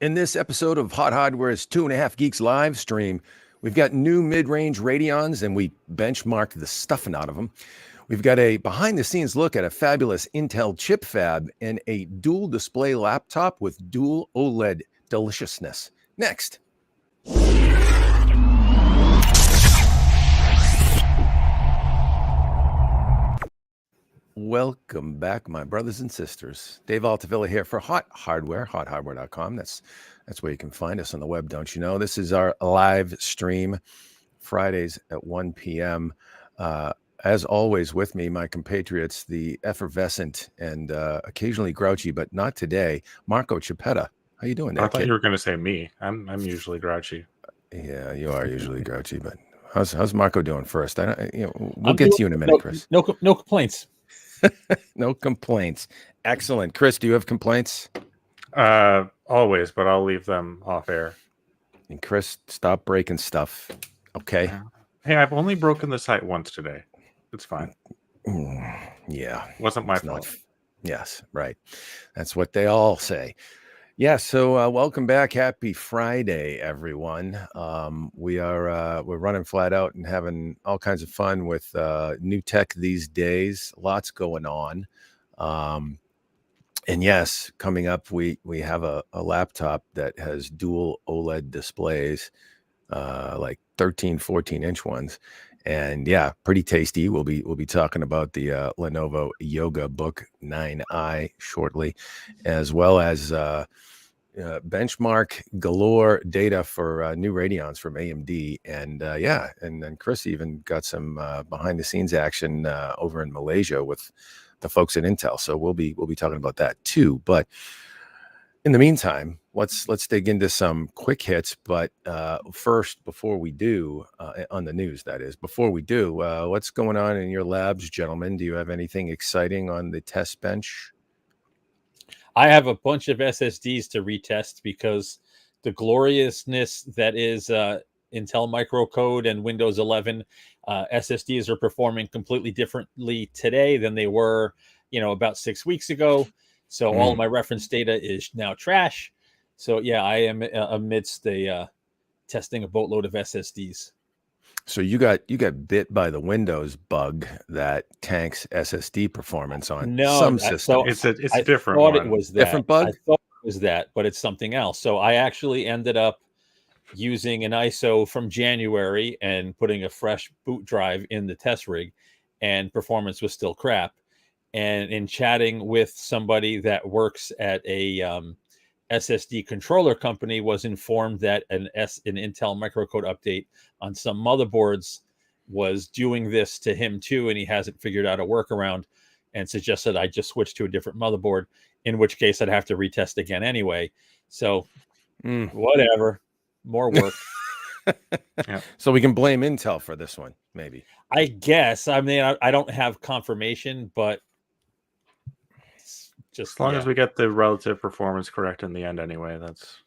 In this episode of Hot Hardware's 2.5 Geeks live stream, we've got new mid-range Radeons, and we benchmarked the stuffing out of them. We've got a behind-the-scenes look at a fabulous Intel chip fab and a dual display laptop with dual OLED deliciousness. Next. Welcome back, my brothers and sisters. Dave Altavilla here for Hot Hardware, hothardware.com. That's where you can find us on the web, don't you know? This is our live stream, Fridays at 1 p.m. As always, with me, my compatriots, the effervescent and occasionally grouchy, but not today, Marco Chiappetta. How you doing there, I thought kid? you were going to say me. I'm usually grouchy. Yeah, you are usually grouchy, but how's Marco doing first? We'll get to you in a minute, Chris. No complaints. No complaints. Excellent. Chris, do you have complaints? Always, but I'll leave them off air. And Chris, stop breaking stuff. Okay. Hey, I've only broken the site once today. It's fine. Yeah. Wasn't my fault. Yes, right. That's what they all say. Yeah, so welcome back. Happy Friday, everyone. We're running flat out and having all kinds of fun with new tech these days. Lots going on. And yes, coming up, we have a laptop that has dual OLED displays, like 13, 14-inch ones. And yeah, pretty tasty. We'll be talking about the Lenovo Yoga Book 9i shortly, as well as benchmark galore data for new Radeons from AMD. And and then Chris even got some behind the scenes action over in Malaysia with the folks at Intel. So we'll be talking about that too. But in the meantime, let's dig into some quick hits. But first, before we do, on the news, that is, before we do, what's going on in your labs, gentlemen? Do you have anything exciting on the test bench? I have a bunch of SSDs to retest because the gloriousness that is Intel microcode and Windows 11 SSDs are performing completely differently today than they were, about 6 weeks ago. So all of my reference data is now trash. So yeah, I am amidst the testing a boatload of SSDs. So you got bit by the Windows bug that tanks SSD performance on some systems. It's a different thought one. It was that. Different bug? I thought it was that, but it's something else. So I actually ended up using an ISO from January and putting a fresh boot drive in the test rig, and performance was still crap. And in chatting with somebody that works at a SSD controller company, was informed that an Intel microcode update on some motherboards was doing this to him too, and he hasn't figured out a workaround, and suggested I just switch to a different motherboard, in which case I'd have to retest again anyway. So whatever, more work. Yeah. So we can blame Intel for this one, maybe. I guess. I mean, I don't have confirmation, but just as long as we get the relative performance correct in the end anyway, that's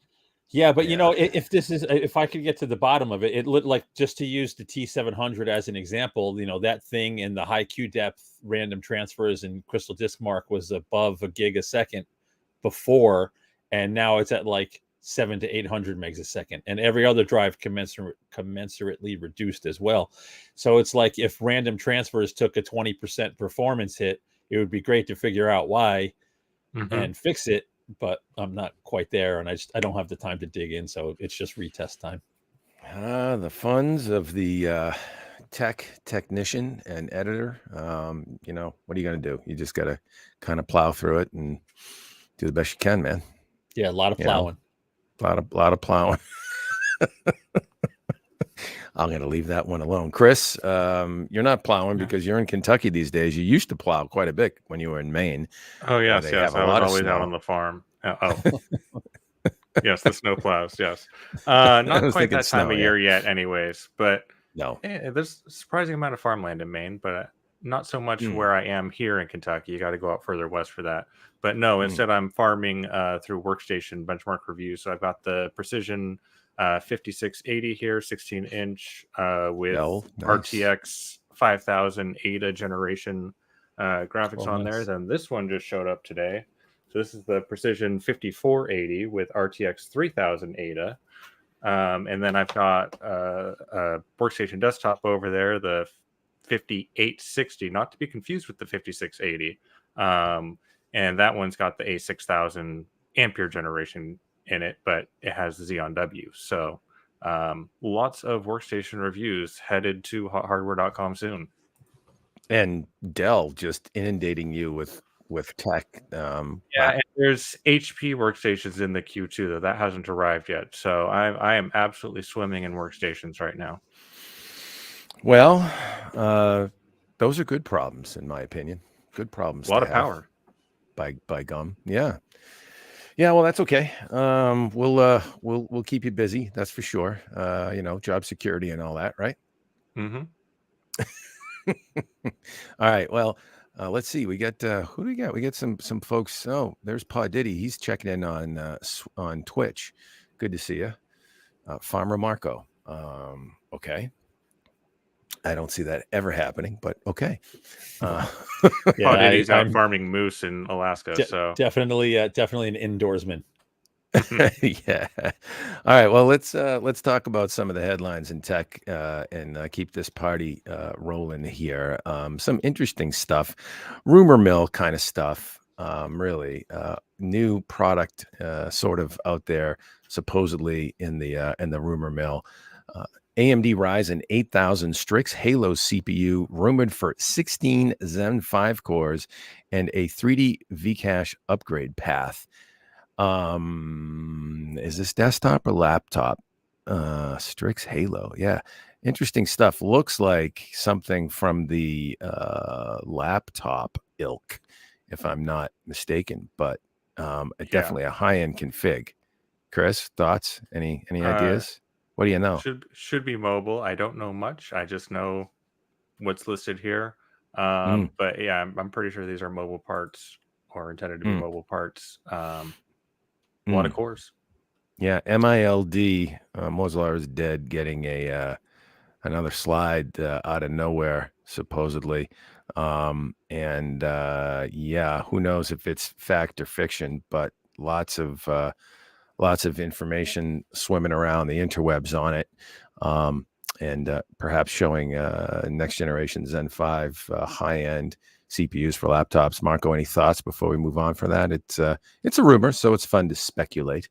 but if I could get to the bottom of it, it looked like, just to use the T700 as an example, that thing in the high Q depth random transfers and crystal disk mark was above a gig a second before, and now it's at like 700 to 800 megs a second, and every other drive commensurately reduced as well. So it's like, if random transfers took a 20% performance hit, it would be great to figure out why and fix it, but I'm not quite there, and I don't have the time to dig in, so it's just retest time. The funds of the technician and editor. What are you going to do? You just got to kind of plow through it and do the best you can, man. Yeah, a lot of plowing. A lot of plowing. I'm going to leave that one alone. Chris, you're not plowing because you're in Kentucky these days. You used to plow quite a bit when you were in Maine. Oh, yes. I was always out on the farm. Yes, the snow plows, yes. Not quite that time of year yet anyways, but no. There's a surprising amount of farmland in Maine, but not so much where I am here in Kentucky. You got to go out further west for that. But no, instead I'm farming through Workstation benchmark review. So I've got the Precision 5680 here, 16-inch with RTX 5000 Ada generation graphics on there. Then this one just showed up today. So this is the Precision 5480 with RTX 3000 ADA. And then I've got a workstation desktop over there, the 5860, not to be confused with the 5680. And that one's got the A6000 ampere generation in it, but it has the Xeon W. So lots of workstation reviews headed to hothardware.com soon. And Dell just inundating you with tech. Yeah, and there's HP workstations in the queue too, though that hasn't arrived yet. So I am absolutely swimming in workstations right now. Well, those are good problems, in my opinion. Good problems. A lot to of have power. by gum. Yeah. Yeah, well, that's okay. We'll keep you busy. That's for sure. Job security and all that, right? Mm-hmm. All right. Well, let's see. We got who do we got? We got some folks. Oh, there's Pa Diddy. He's checking in on Twitch. Good to see you, Farmer Marco. Okay. I don't see that ever happening, but okay. Yeah, Diddy's out farming moose in Alaska. So definitely an indoorsman. Yeah. All right. Well, let's talk about some of the headlines in tech and keep this party rolling here. Some interesting stuff, rumor mill kind of stuff. Really, new product sort of out there, supposedly in the rumor mill. AMD Ryzen 8000 Strix Halo CPU rumored for 16 Zen 5 cores and a 3D Vcache upgrade path. Is this desktop or laptop? Strix Halo. Yeah. Interesting stuff. Looks like something from the laptop ilk, if I'm not mistaken, but definitely a high-end config. Chris, thoughts? Any ideas? What do you know? Should be mobile. I don't know much. I just know what's listed here. But yeah, I'm pretty sure these are mobile parts or intended to be mobile parts. A lot of cores. Yeah, MILD, Mozilla is dead, getting another slide out of nowhere, supposedly. Yeah, who knows if it's fact or fiction, but lots of information swimming around the interwebs on it. And perhaps showing next generation Zen 5 high-end CPUs for laptops. Marco, any thoughts before we move on from that? It's a rumor, so it's fun to speculate.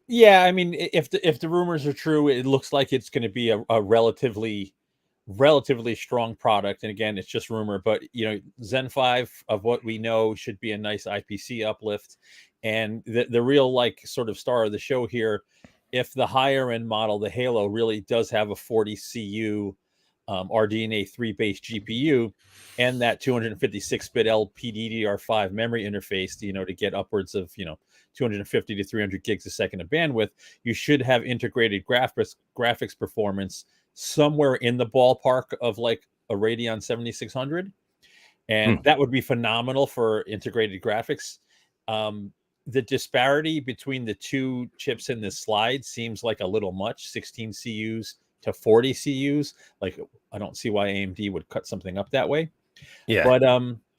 Yeah, I mean, if the rumors are true, it looks like it's going to be a relatively strong product. And again, it's just rumor, but Zen 5 of what we know should be a nice IPC uplift. And the real sort of star of the show here, if the higher end model, the Halo, really does have a 40 CU RDNA 3 base GPU and that 256-bit LPDDR5 memory interface, to get upwards of 250 to 300 gigs a second of bandwidth, you should have integrated graphics performance somewhere in the ballpark of like a Radeon 7600. And that would be phenomenal for integrated graphics. The disparity between the two chips in this slide seems like a little much, 16 CUs to 40 CUs. Like, I don't see why AMD would cut something up that way. Yeah. But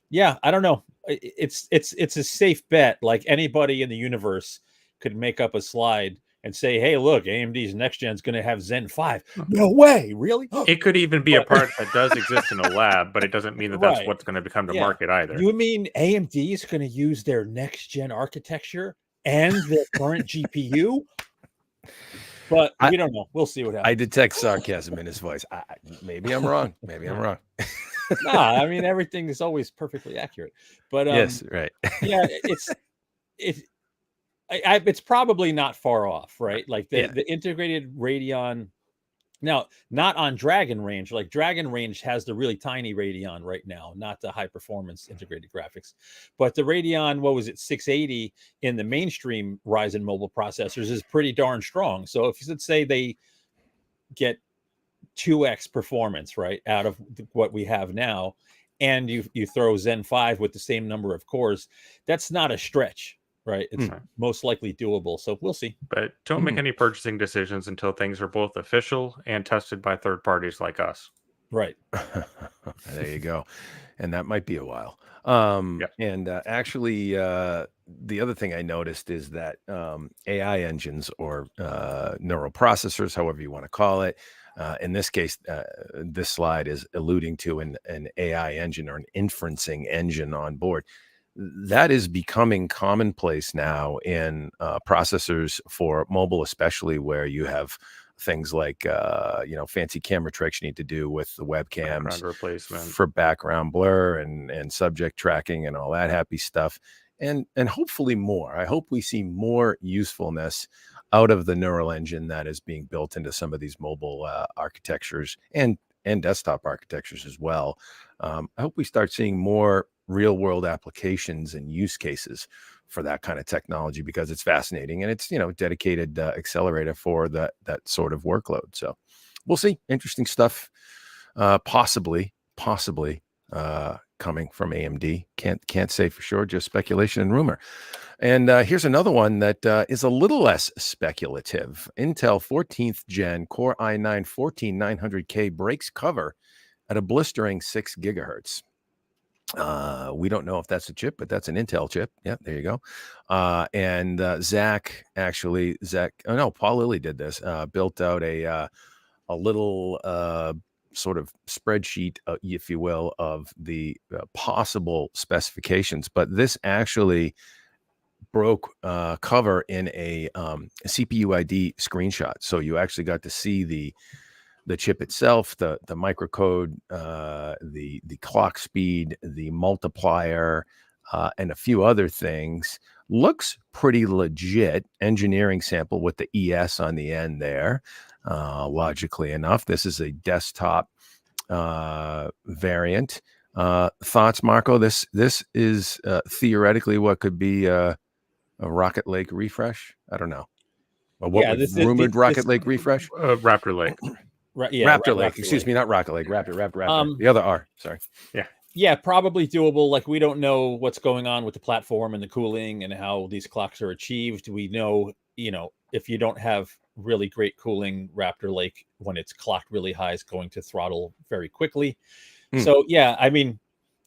yeah, I don't know. It's a safe bet. Like, anybody in the universe could make up a slide and say, hey, look, AMD's next gen is going to have Zen 5. No way, really? It could even be a part that does exist in a lab, but it doesn't mean that that's what's going to become the market either. You mean AMD is going to use their next gen architecture and their current GPU? But we don't know. We'll see what happens. I detect sarcasm in his voice. Maybe I'm wrong. Maybe I'm wrong. Nah, I mean, everything is always perfectly accurate. But yes, right. Yeah, it's probably not far off, right? Like the integrated Radeon. Now, not on Dragon Range. Like, Dragon Range has the really tiny Radeon right now, not the high performance integrated graphics. But the Radeon, 680 in the mainstream Ryzen mobile processors is pretty darn strong. So if let's say they get 2x performance, right, out of what we have now, and you throw Zen 5 with the same number of cores, that's not a stretch. Right. It's most likely doable. So we'll see. But don't make any purchasing decisions until things are both official and tested by third parties like us. Right. There you go. And that might be a while. Yeah. And actually, the other thing I noticed is that AI engines or neural processors, however you want to call it, in this case, this slide is alluding to an AI engine or an inferencing engine on board. That is becoming commonplace now in processors for mobile, especially where you have things like fancy camera tricks you need to do with the webcams Background replacement. for background blur and subject tracking and all that happy stuff, and hopefully more. I hope we see more usefulness out of the neural engine that is being built into some of these mobile architectures and desktop architectures as well. I hope we start seeing more real world applications and use cases for that kind of technology, because it's fascinating and it's dedicated accelerator for that sort of workload. So we'll see. Interesting stuff, possibly coming from AMD. Can't say for sure, just speculation and rumor. And here's another one that is a little less speculative. Intel 14th gen Core i9 14900K breaks cover at a blistering 6 gigahertz. We don't know if that's a chip, but that's an Intel chip. Yeah, there you go. And Paul Lilly did this, built out a little sort of spreadsheet, if you will, of the possible specifications. But this actually broke cover in a CPU ID screenshot. So you actually got to see the chip itself, the microcode, the clock speed, the multiplier, and a few other things. Looks pretty legit. Engineering sample with the ES on the end there. Logically enough, this is a desktop variant. Thoughts, Marco? This is theoretically what could be a Rocket Lake refresh. I don't know. Rumored Rocket Lake refresh. Raptor Lake. Raptor Lake. Excuse me, not Rocket Lake. Raptor. The other R. Sorry. Yeah, probably doable. Like, we don't know what's going on with the platform and the cooling and how these clocks are achieved. We know, if you don't have really great cooling, Raptor Lake, when it's clocked really high, is going to throttle very quickly. So, yeah, I mean,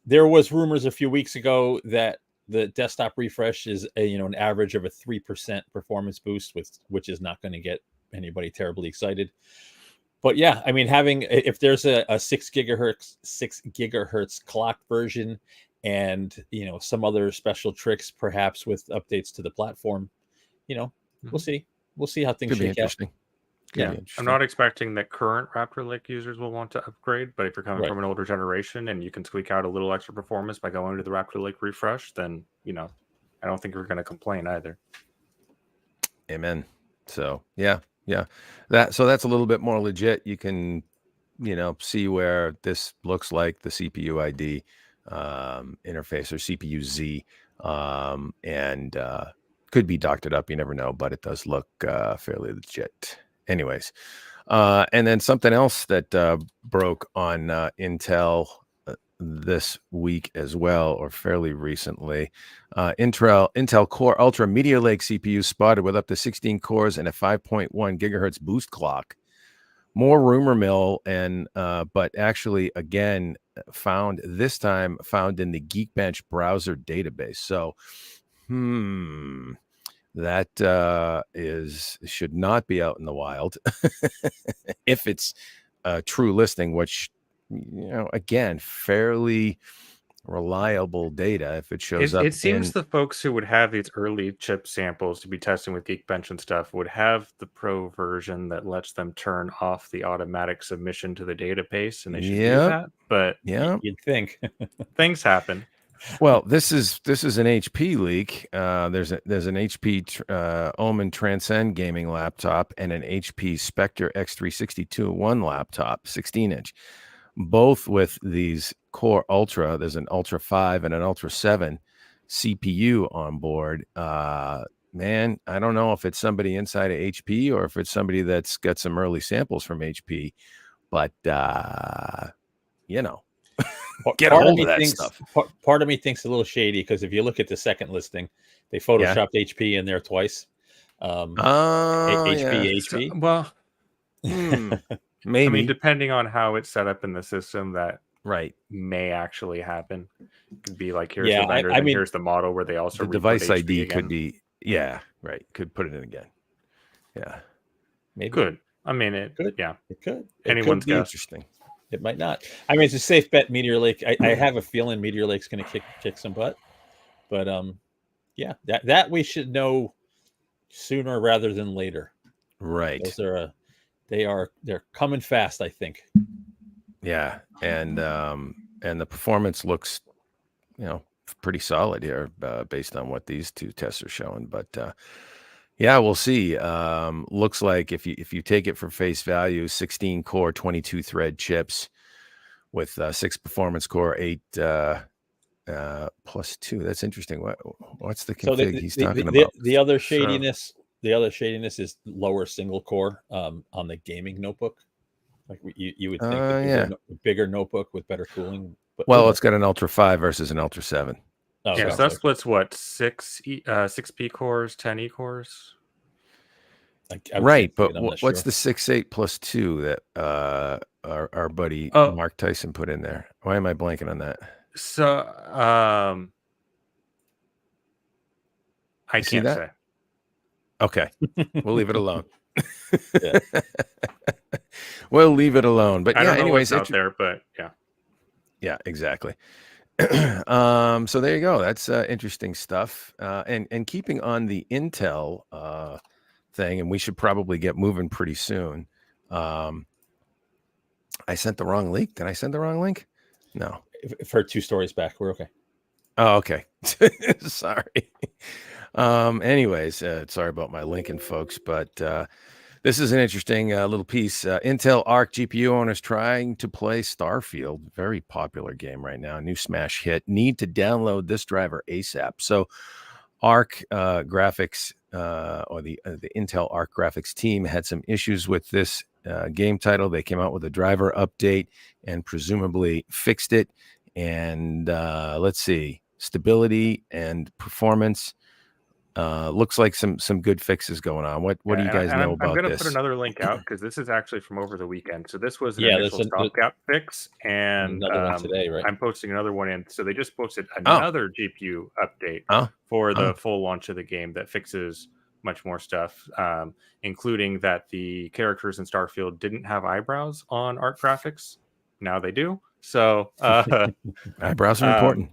there was rumors a few weeks ago that the desktop refresh is an average of a 3% performance boost, which is not going to get anybody terribly excited. But yeah, I mean, if there's a 6 gigahertz clock version and some other special tricks, perhaps with updates to the platform, we'll see how things shake out. I'm not expecting that current Raptor Lake users will want to upgrade, but if you're coming from an older generation and you can squeak out a little extra performance by going to the Raptor Lake refresh, then I don't think we're going to complain either. Amen. So yeah. That's a little bit more legit. You can, see where this looks like the CPU ID interface or CPU Z, and could be doctored up. You never know, but it does look fairly legit. Anyways, and then something else that broke on Intel this week as well, or fairly recently. Intel Core Ultra Meteor Lake CPU spotted with up to 16 cores and a 5.1 gigahertz boost clock. More rumor mill, and but actually again found in the Geekbench browser database. So that should not be out in the wild if it's a true listing, which again, fairly reliable data if it shows up. It seems the folks who would have these early chip samples to be testing with Geekbench and stuff would have the pro version that lets them turn off the automatic submission to the database, and they should do that. But you'd think things happen. Well, this is an HP leak. There's an HP Omen Transcend gaming laptop and an HP Spectre X360 2-in-1 laptop, 16-inch. Both with these Core Ultra. There's an Ultra 5 and an Ultra 7 CPU on board. Man, I don't know if it's somebody inside of HP or if it's somebody that's got some early samples from HP, but get a hold of that stuff. Part of me thinks a little shady, because if you look at the second listing, they photoshopped HP in there twice. HP. So, well, maybe. I mean, depending on how it's set up in the system, that Right. may actually happen. It could be like, here's Yeah, the vendor, I then mean, here's the model where they also The re-put device HP ID again. could be, yeah, right. Could put it in again. Yeah. maybe Could. I mean, it could. yeah. It could. It Anyone's could be guess. Interesting. It might not. I mean, it's a safe bet. Meteor Lake. I have a feeling Meteor Lake's going to kick some butt. But yeah, that we should know sooner rather than later. Right. Those are they're coming fast, I think. Yeah. And the performance looks, pretty solid here based on what these two tests are showing. But yeah, we'll see. Looks like if you take it for face value, 16 core, 22 thread chips with 6 performance core, 8 plus 2. That's interesting. What's the So config he's talking about? the other shadiness, is lower single core on the gaming notebook. Like you would think a bigger notebook with better cooling. But well, it's got an Ultra 5 versus an Ultra 7. Oh, yeah, so that splits what, 6P cores, 10E cores? Right, but what's the 6.8 plus 2 that our buddy Mark Tyson put in there? Why am I blanking on that? So I can't say. Okay, we'll leave it alone. We'll leave it alone. But I don't know anyways, what's out there, but yeah, exactly. So there you go. That's interesting stuff. And keeping on the Intel thing, and we should probably get moving pretty soon. I sent the wrong link. Did I send the wrong link? No. For 2 stories back, we're okay. Oh, okay. Sorry. Anyways, sorry about my linking, folks, but this is an interesting little piece. Intel Arc GPU owners trying to play Starfield, very popular game right now, new smash hit. Need to download this driver ASAP. So Arc graphics or the Intel Arc graphics team had some issues with this game title. They came out with a driver update and presumably fixed it. And let's see, stability and performance. Looks like some good fixes going on. What do you guys know about this? I'm going to put another link out because this is actually from over the weekend. So this was an initial stopgap fix, and another one today, right? I'm posting another one in. So they just posted another GPU update for the full launch of the game that fixes much more stuff, including that the characters in Starfield didn't have eyebrows on Arc graphics. Now they do. So eyebrows are important.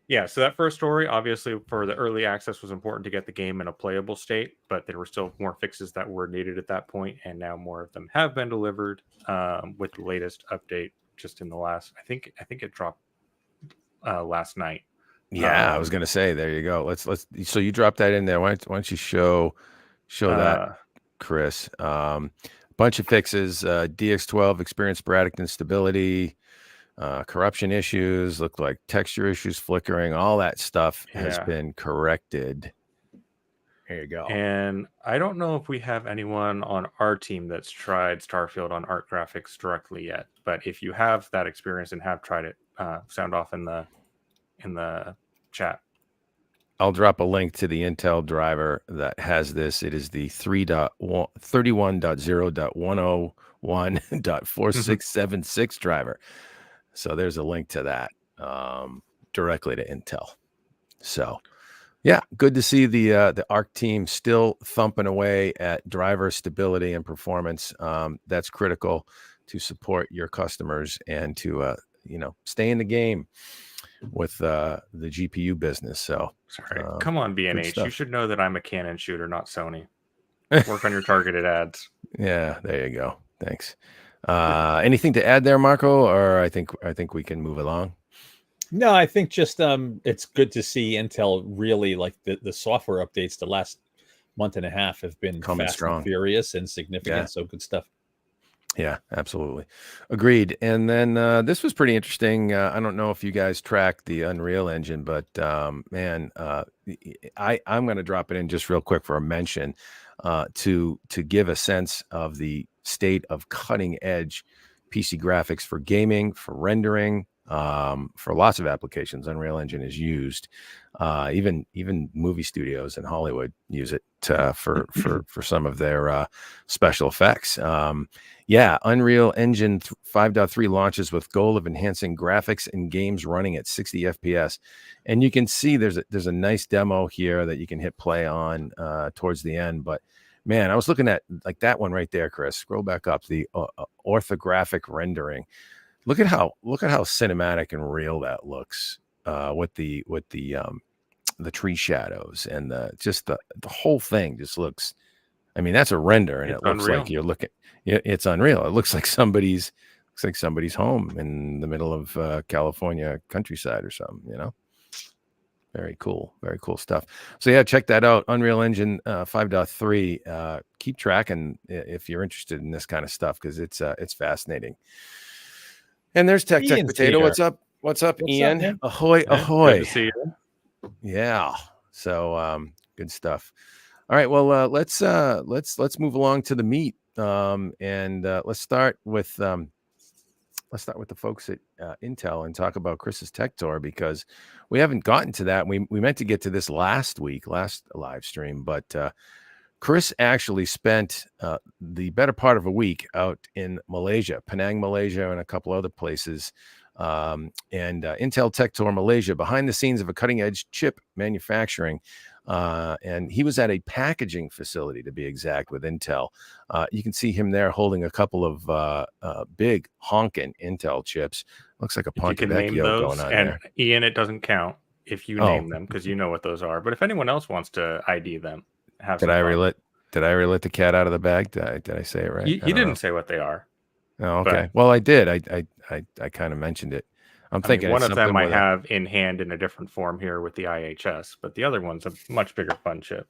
Yeah, so that first story, obviously, for the early access was important to get the game in a playable state, but there were still more fixes that were needed at that point, and now more of them have been delivered with the latest update just in the last. I think it dropped last night. Yeah, I was gonna say, there you go. Let's. So you drop that in there. Why don't you show that, Chris? Bunch of fixes. DX12 experienced sporadic instability. Corruption issues, look like texture issues, flickering, all that stuff has been corrected. There you go. And I don't know if we have anyone on our team that's tried Starfield on Arc graphics directly yet, but if you have that experience and have tried it, sound off in the chat. I'll drop a link to the Intel driver that has this. It is the 3.31.0.101.4676 driver. So there's a link to that directly to Intel. So yeah, good to see the Arc team still thumping away at driver stability and performance. That's critical to support your customers and to stay in the game with the GPU business. So sorry, come on, B&H. You should know that I'm a Canon shooter, not Sony. Work on your targeted ads. Yeah, there you go. Thanks. Anything to add there, Marco? Or I think we can move along. No, I think just it's good to see Intel really, like the software updates the last month and a half have been coming fast strong, and furious and significant. Yeah. So good stuff. Yeah, absolutely. Agreed. And then this was pretty interesting. I don't know if you guys track the Unreal Engine, but man, I'm going to drop it in just real quick for a mention to give a sense of the state of cutting edge PC graphics for gaming, for rendering, for lots of applications. Unreal Engine is used. Even movie studios in Hollywood use it for some of their special effects. Unreal Engine 5.3 launches with goal of enhancing graphics in games running at 60 FPS. And you can see there's a nice demo here that you can hit play on towards the end. But man, I was looking at like that one right there, Chris. Scroll back up, the orthographic rendering. Look at how cinematic and real that looks with the tree shadows and the whole thing just looks. I mean, that's a render, and It's it looks unreal. like you're looking. It's unreal. It looks like somebody's home in the middle of California countryside or something. Very cool stuff. So yeah, check that out. Unreal Engine 5.3. Keep tracking if you're interested in this kind of stuff because it's fascinating. And there's Tech Potato. Here. What's up, Ian? Man? Ahoy, Hey, ahoy. good to see you. Yeah. So good stuff. All right. Well, let's move along to the meat. And let's start with the folks at Intel and talk about Chris's Tech Tour because we haven't gotten to that. We meant to get to this last live stream, but Chris actually spent the better part of a week out in Malaysia, Penang, Malaysia, and a couple other places. And Intel Tech Tour Malaysia, behind the scenes of a cutting-edge chip manufacturing. And he was at a packaging facility, to be exact, with Intel. You can see him there holding a couple of big honking Intel chips. Looks like a If you can Ponte name Vecchio those, going on and there. Ian, it doesn't count if you name them because you know what those are. But if anyone else wants to ID them, Did I really let the cat out of the bag? Did I say it right? You didn't say what they are. Oh, okay. Well, I did. I kind of mentioned it. I'm thinking one of them I have in hand in a different form here with the IHS, but the other one's a much bigger fun chip.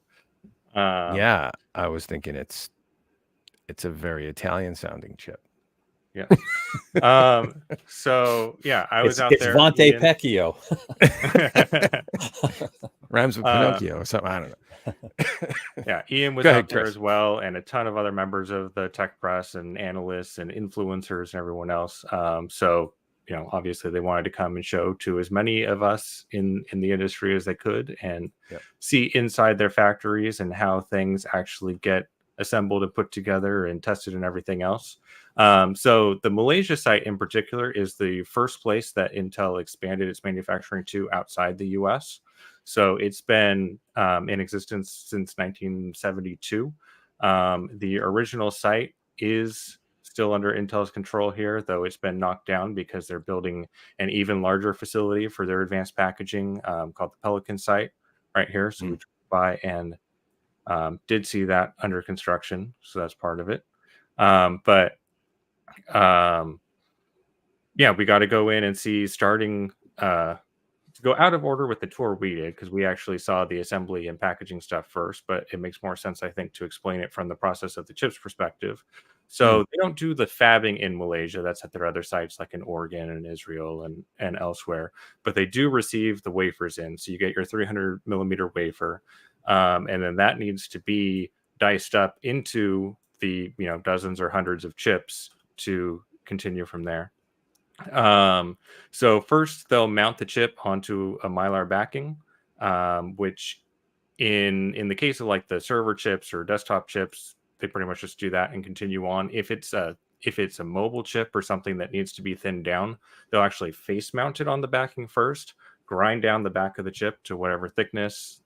Yeah, I was thinking it's a very Italian sounding chip. Yeah. So yeah, I was out there. It's Ponte Vecchio. Rhymes with Pinocchio or something. I don't know. Yeah, Ian was out there as well, and a ton of other members of the tech press and analysts and influencers and everyone else. So obviously they wanted to come and show to as many of us in the industry as they could and see inside their factories and how things actually get assembled and put together and tested and everything else. So the Malaysia site in particular is the first place that Intel expanded its manufacturing to outside the US. So it's been in existence since 1972. The original site is still under Intel's control here, though it's been knocked down because they're building an even larger facility for their advanced packaging called the Pelican site right here. So we drove by and did see that under construction. So that's part of it. Yeah, we got to go in and see starting to go out of order with the tour we did because we actually saw the assembly and packaging stuff first, but it makes more sense, I think, to explain it from the process of the chips perspective. So they don't do the fabbing in Malaysia. That's at their other sites like in Oregon and Israel and elsewhere. But they do receive the wafers in. So you get your 300 millimeter wafer. And then that needs to be diced up into the dozens or hundreds of chips to continue from there. So first they'll mount the chip onto a Mylar backing, which in the case of like the server chips or desktop chips, they pretty much just do that and continue on. If it's a mobile chip or something that needs to be thinned down, they'll actually face mount it on the backing first, grind down the back of the chip to whatever thickness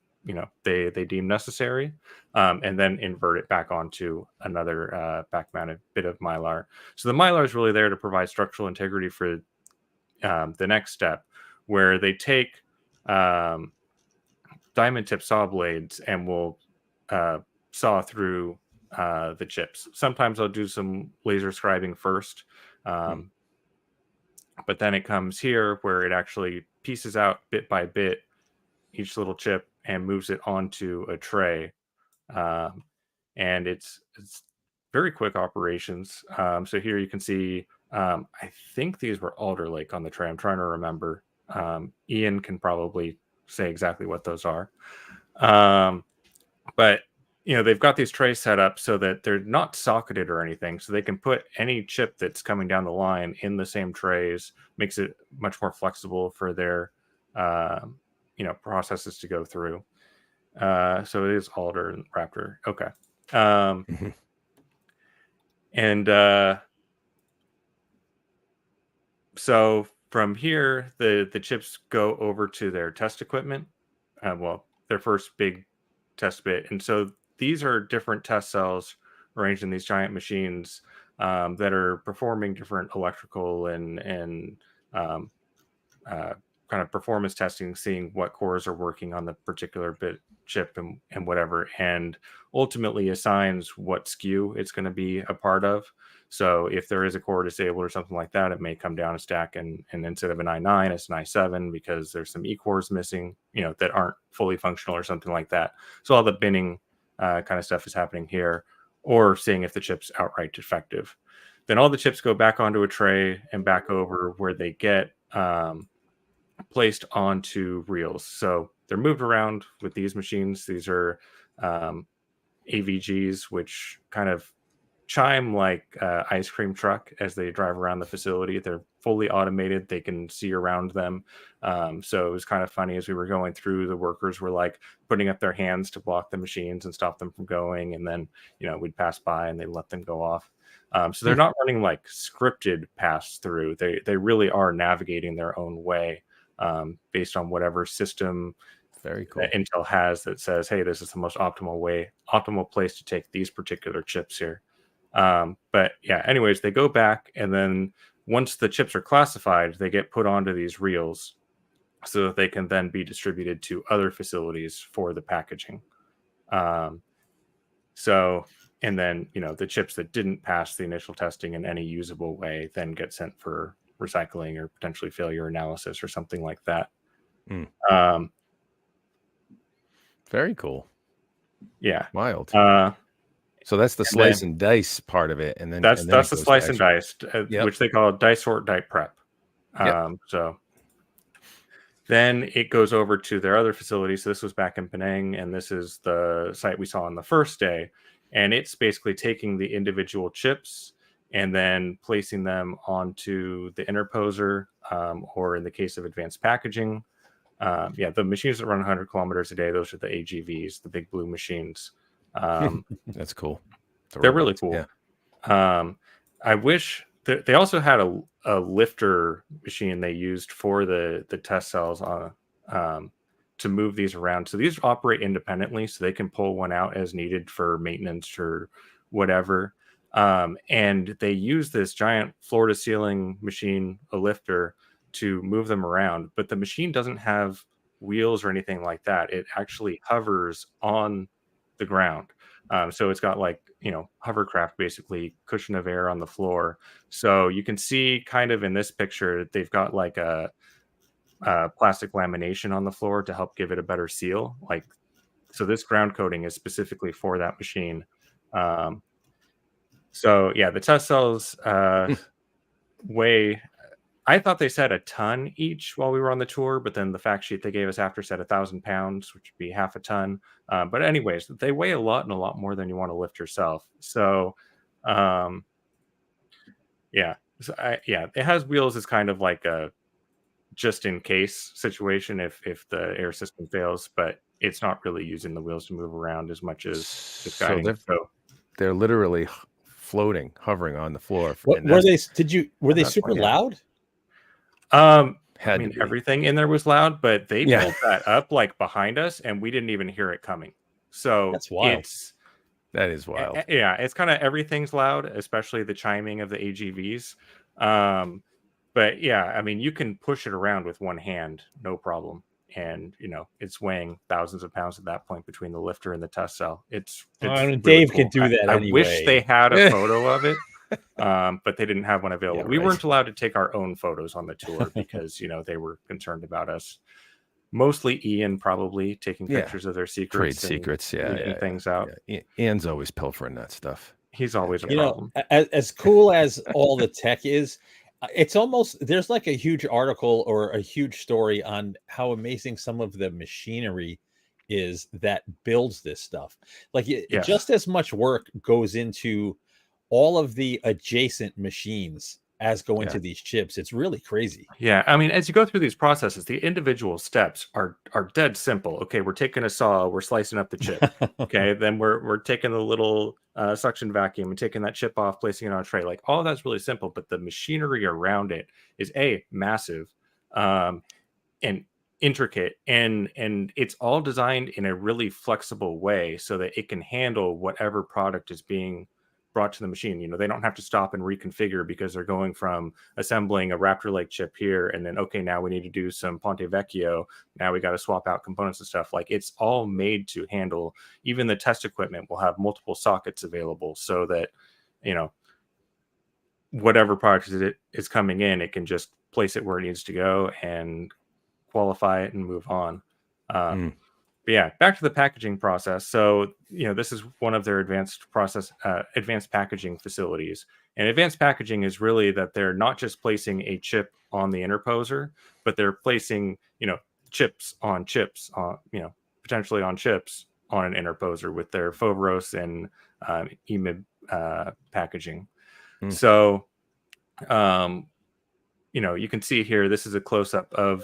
they deem necessary, and then invert it back onto another back mounted bit of Mylar. So the Mylar is really there to provide structural integrity for the next step, where they take diamond tip saw blades and will saw through the chips. Sometimes I'll do some laser scribing first, but then it comes here where it actually pieces out bit by bit each little chip and moves it onto a tray. And it's very quick operations. So here you can see, I think these were Alder Lake on the tray. I'm trying to remember. Ian can probably say exactly what those are. But they've got these trays set up so that they're not socketed or anything, so they can put any chip that's coming down the line in the same trays. Makes it much more flexible for their processes to go through. So it is Alder and Raptor. Okay. And so from here, the chips go over to their test equipment. Their first big test bit. And so these are different test cells arranged in these giant machines that are performing different electrical and kind of performance testing, seeing what cores are working on the particular bit chip and whatever, and ultimately assigns what SKU it's going to be a part of. So if there is a core disabled or something like that, it may come down a stack and instead of an i9, it's an i7 because there's some E-cores missing, that aren't fully functional or something like that. So all the binning kind of stuff is happening here, or seeing if the chip's outright defective. Then all the chips go back onto a tray and back over where they get placed onto reels. So they're moved around with these machines. These are AVGs, which kind of chime like ice cream truck as they drive around the facility. They're fully automated. They can see around them. So it was kind of funny as we were going through, the workers were like putting up their hands to block the machines and stop them from going. And then, we'd pass by and they let them go off. So they're not running like scripted pass through. They really are navigating their own way based on whatever system very cool that Intel has that says, hey, this is the most optimal place to take these particular chips here. But yeah, anyways, they go back, and then once the chips are classified, they get put onto these reels so that they can then be distributed to other facilities for the packaging. And then, the chips that didn't pass the initial testing in any usable way then get sent for recycling or potentially failure analysis or something like that. Very cool. Yeah. Wild. So that's the slice and dice part of it, and then that's the slice and dice, which they call dice sort, die prep. So then it goes over to their other facility. So this was back in Penang, and this is the site we saw on the first day, and it's basically taking the individual chips and then placing them onto the interposer, or in the case of advanced packaging, the machines that run 100 kilometers a day, those are the AGVs, the big blue machines. That's cool. They're really cool. Yeah. I wish they also had a lifter machine they used for the test cells to move these around. So these operate independently, so they can pull one out as needed for maintenance or whatever. And they use this giant floor to ceiling machine, a lifter, to move them around. But the machine doesn't have wheels or anything like that. It actually hovers on the ground. So it's got like, hovercraft, basically cushion of air on the floor. So you can see kind of in this picture, they've got like a plastic lamination on the floor to help give it a better seal. So this ground coating is specifically for that machine. So yeah, the test cells weigh, I thought they said a ton each while we were on the tour, but then the fact sheet they gave us after said 1,000 pounds, which would be half a ton. But anyways, they weigh a lot and a lot more than you want to lift yourself. So, it has wheels as kind of like a just in case situation if the air system fails, but it's not really using the wheels to move around as much as just guiding. So they're literally floating, hovering on the floor. Were they super loud? Everything in there was loud, but they pulled that up like behind us, and we didn't even hear it coming. So that's wild. That is wild. Yeah, it's kind of everything's loud, especially the chiming of the AGVs. But yeah, you can push it around with one hand, no problem. And it's weighing thousands of pounds at that point between the lifter and the test cell. It's really Dave cool. could do that. I wish they had a photo of it. But they didn't have one available. We weren't allowed to take our own photos on the tour because they were concerned about us. Mostly Ian probably taking pictures of their secrets, trade secrets, leaking things out. Ian's always pilfering that stuff. He's always a problem. As cool as all the tech is, it's almost, there's like a huge article or a huge story on how amazing some of the machinery is that builds this stuff. Like Yeah. just as much work goes into all of the adjacent machines as go into these chips. It's really crazy. Yeah, I mean, as you go through these processes, the individual steps are dead simple. Okay, we're taking a saw, we're slicing up the chip. Okay, then we're taking the little suction vacuum and taking that chip off, placing it on a tray. Like all of that's really simple, but the machinery around it is massive, and intricate, and it's all designed in a really flexible way so that it can handle whatever product is being brought to the machine. You know, they don't have to stop and reconfigure because they're going from assembling a Raptor Lake chip here, and then okay, now we need to do some Ponte Vecchio. Now we got to swap out components and stuff. Like it's all made to handle. Even the test equipment will have multiple sockets available so that, you know, whatever product is coming in, it can just place it where it needs to go and qualify it and move on. But yeah, back to the packaging process. So, you know, this is one of their advanced packaging facilities. And advanced packaging is really that they're not just placing a chip on the interposer, but they're placing, you know, chips, you know, potentially on chips on an interposer with their Foveros and EMIB packaging. So, you know, you can see here, this is a close-up of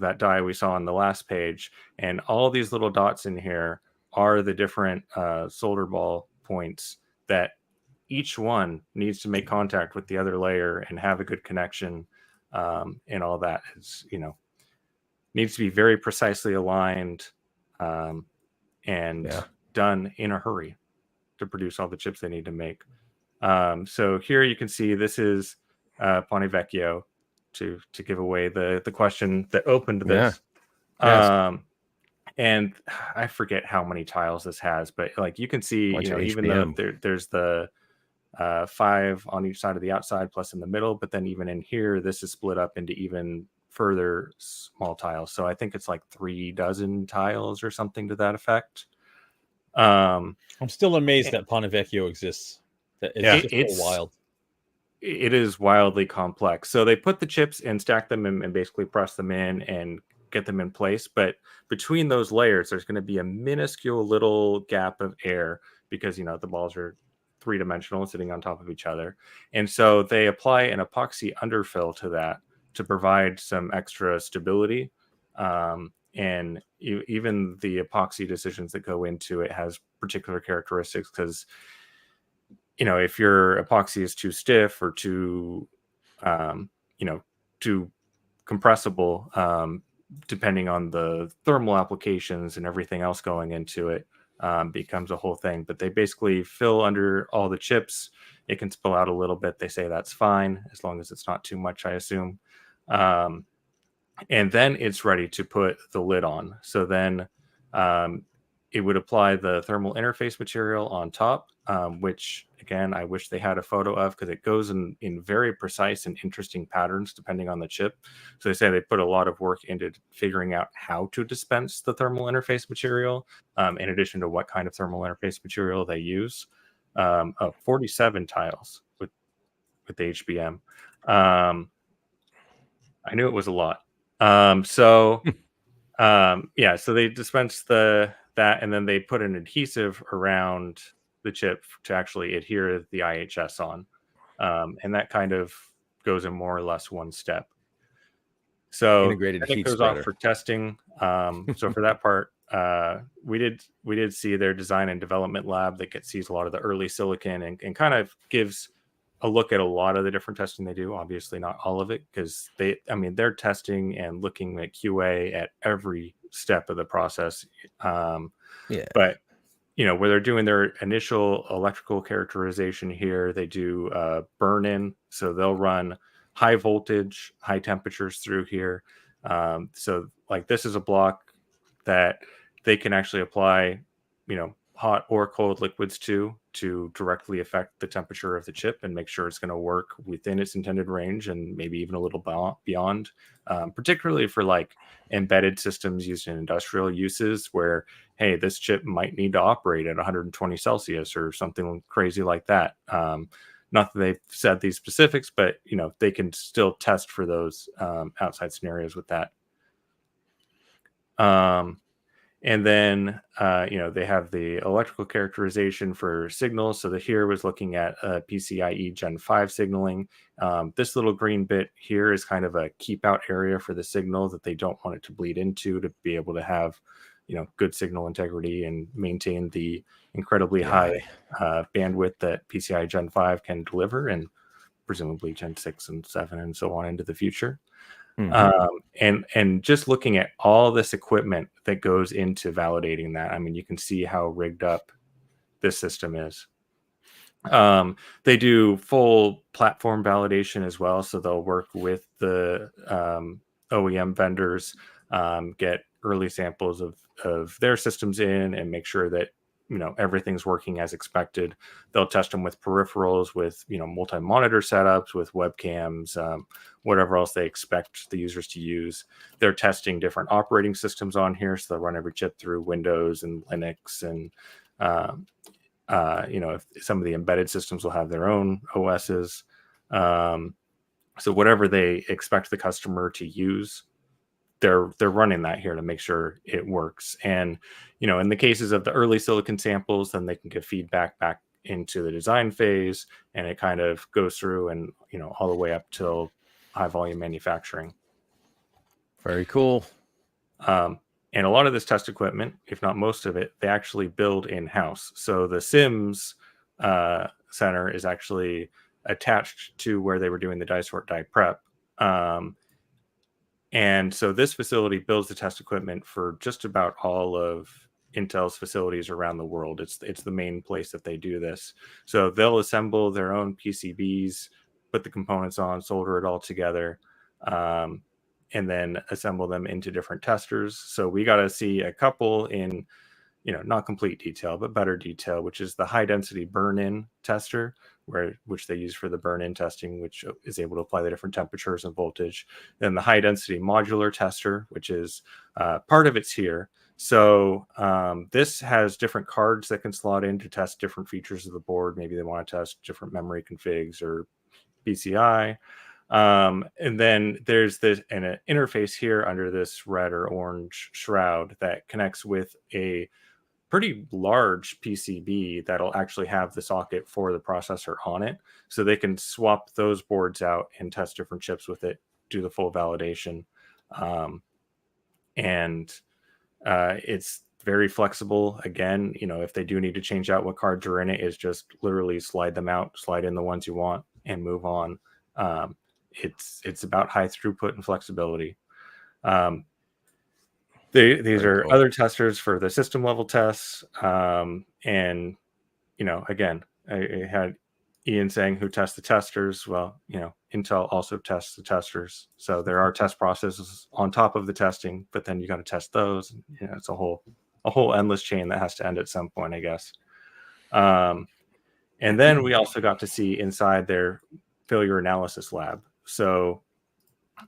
that die we saw on the last page, and all these little dots in here are the different solder ball points that each one needs to make contact with the other layer and have a good connection, and all that is, you know, needs to be very precisely aligned, and done in a hurry to produce all the chips they need to make. So here you can see this is Ponte Vecchio, to give away the question that opened this. And I forget how many tiles this has, but like you can see, you know, even though there's the 5 on each side of the outside plus in the middle, but then even in here, this is split up into even further small tiles. So I think it's like 36 tiles or something to that effect. I'm still amazed that Ponte Vecchio exists. It's so wild. It is wildly complex. So they put the chips and stack them and basically press them in and get them in place. But between those layers, there's going to be a minuscule little gap of air because, you know, the balls are 3-dimensional sitting on top of each other. And so they apply an epoxy underfill to that to provide some extra stability. And even the epoxy decisions that go into it has particular characteristics because, you know, if your epoxy is too stiff or too, you know, too compressible, depending on the thermal applications and everything else going into it, becomes a whole thing. But they basically fill under all the chips. It can spill out a little bit. They say that's fine as long as it's not too much, I assume. And then it's ready to put the lid on. So then it would apply the thermal interface material on top, which, again, I wish they had a photo of because it goes in very precise and interesting patterns depending on the chip. So they say they put a lot of work into figuring out how to dispense the thermal interface material, in addition to what kind of thermal interface material they use. 47 tiles with the HBM. I knew it was a lot. So they dispense that, and then they put an adhesive around the chip to actually adhere the IHS on. And that kind of goes in more or less one step. So integrated heat goes spreader off for testing. So for that part, we did see their design and development lab that sees a lot of the early silicon and kind of gives a look at a lot of the different testing they do. Obviously not all of it, because they're testing and looking at QA at every step of the process. But you know, where they're doing their initial electrical characterization here, they do burn in. So they'll run high voltage, high temperatures through here. So like this is a block that they can actually apply, you know, hot or cold liquids to directly affect the temperature of the chip and make sure it's going to work within its intended range and maybe even a little beyond, particularly for like embedded systems used in industrial uses where, hey, this chip might need to operate at 120 Celsius or something crazy like that. Not that they've said these specifics, but you know, they can still test for those outside scenarios with that. And then, they have the electrical characterization for signals. So the here was looking at PCIe Gen 5 signaling. This little green bit here is kind of a keep out area for the signal that they don't want it to bleed into, to be able to have, good signal integrity and maintain the incredibly high bandwidth that PCIe Gen 5 can deliver, and presumably Gen 6 and 7 and so on into the future. And just looking at all this equipment that goes into validating that, I mean, you can see how rigged up this system is. They do full platform validation as well, so they'll work with the OEM vendors, get early samples of their systems in, and make sure that everything's working as expected. They'll test them with peripherals, with multi-monitor setups, with webcams, whatever else they expect the users to use. They're testing different operating systems on here, so they'll run every chip through Windows and Linux, and if some of the embedded systems will have their own OSs. So whatever they expect the customer to use, they're running that here to make sure it works. And in the cases of the early silicon samples, then they can give feedback back into the design phase, and it kind of goes through and all the way up till high volume manufacturing. Very cool. And a lot of this test equipment, if not most of it, they actually build in-house. So the Sims center is actually attached to where they were doing the die sort die prep. And so this facility builds the test equipment for just about all of Intel's facilities around the world. It's the main place that they do this. So they'll assemble their own PCBs, put the components on, solder it all together, and then assemble them into different testers. So we got to see a couple in, not complete detail, but better detail, which is the high density burn-in tester, which they use for the burn-in testing, which is able to apply the different temperatures and voltage. Then the high density modular tester, which is part of it's here. So this has different cards that can slot in to test different features of the board. Maybe they want to test different memory configs or PCI. And then there's an interface here under this red or orange shroud that connects with a pretty large PCB that'll actually have the socket for the processor on it. So they can swap those boards out and test different chips with it, do the full validation. It's very flexible. Again, if they do need to change out what cards are in it, is just literally slide them out, slide in the ones you want, and move on. It's about high throughput and flexibility. These are cool. Other testers for the system level tests. And again, I had Ian saying who tests the testers. Well, Intel also tests the testers. So there are test processes on top of the testing, but then you got to test those. It's a whole endless chain that has to end at some point, I guess. And then we also got to see inside their failure analysis lab. So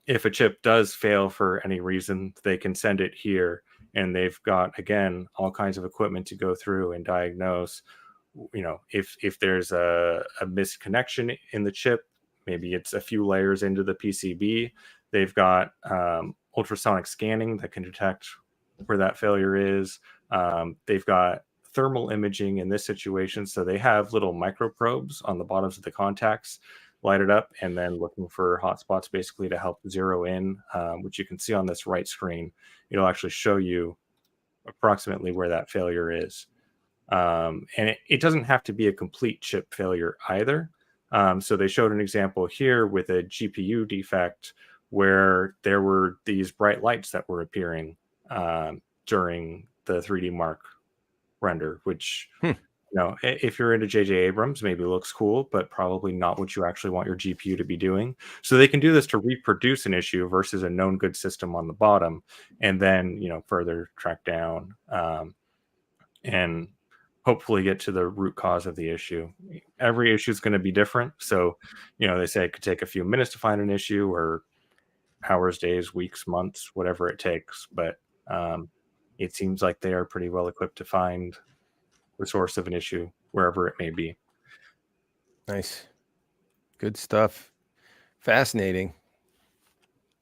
if a chip does fail for any reason, they can send it here, and they've got, again, all kinds of equipment to go through and diagnose. If there's a misconnection in the chip, maybe it's a few layers into the PCB, they've got ultrasonic scanning that can detect where that failure is. They've got thermal imaging in this situation, so they have little microprobes on the bottoms of the contacts, light it up, and then looking for hotspots basically to help zero in, which you can see on this right screen. It'll actually show you approximately where that failure is. And it doesn't have to be a complete chip failure either. So they showed an example here with a GPU defect where there were these bright lights that were appearing during the 3D Mark render, which if you're into JJ Abrams, maybe looks cool, but probably not what you actually want your GPU to be doing. So they can do this to reproduce an issue versus a known good system on the bottom, and then further track down and hopefully get to the root cause of the issue. Every issue is going to be different. So they say it could take a few minutes to find an issue, or hours, days, weeks, months, whatever it takes. But it seems like they are pretty well equipped to find the source of an issue wherever it may be. Nice. Good stuff. Fascinating.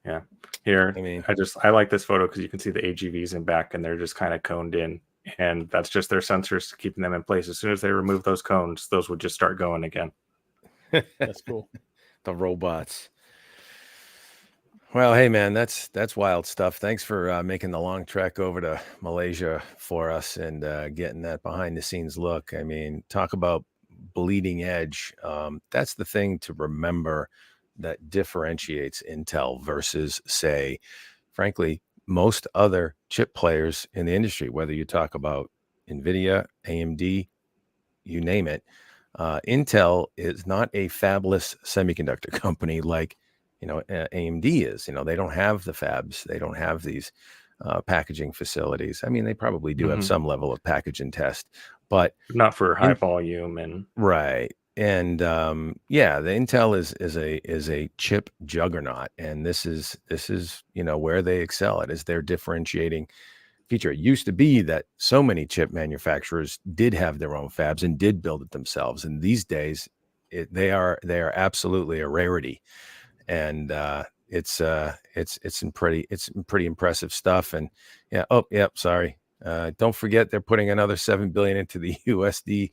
Yeah. Here, I mean, I like this photo because you can see the AGVs in back, and they're just kind of coned in, and that's just their sensors keeping them in place. As soon as they remove those cones, those would just start going again. That's cool. the robots. Well, hey man, that's wild stuff. Thanks for making the long trek over to Malaysia for us and getting that behind the scenes look. I mean, talk about bleeding edge. That's the thing to remember that differentiates Intel versus, say, frankly, most other chip players in the industry. Whether you talk about Nvidia, AMD, you name it. Intel is not a fabless semiconductor company like AMD is. They don't have the fabs. They don't have these packaging facilities. I mean, they probably do have some level of package and test, but not for high volume and right. And yeah, the Intel is a chip juggernaut, and this is where they excel. It is their differentiating feature. It used to be that so many chip manufacturers did have their own fabs and did build it themselves, and these days they are absolutely a rarity, and it's some pretty impressive stuff. And yeah, sorry, don't forget they're putting another $7 billion into the USD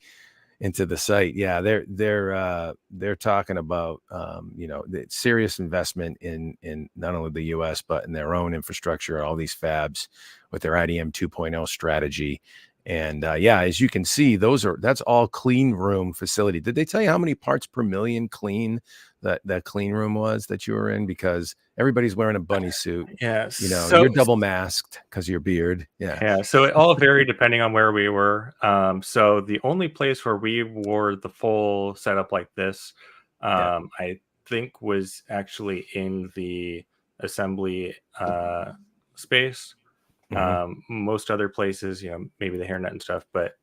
into the site. Yeah, they're talking about the serious investment in not only the US but in their own infrastructure, all these fabs with their IDM 2.0 strategy. And yeah, as you can see, that's all clean room facility. Did they tell you how many parts per million clean that clean room was that you were in? Because everybody's wearing a bunny suit. yeah, You're double masked because of your beard. Yeah, so it all varied depending on where we were. So the only place where we wore the full setup like this, I think, was actually in the assembly space. Most other places, maybe the hairnet and stuff, but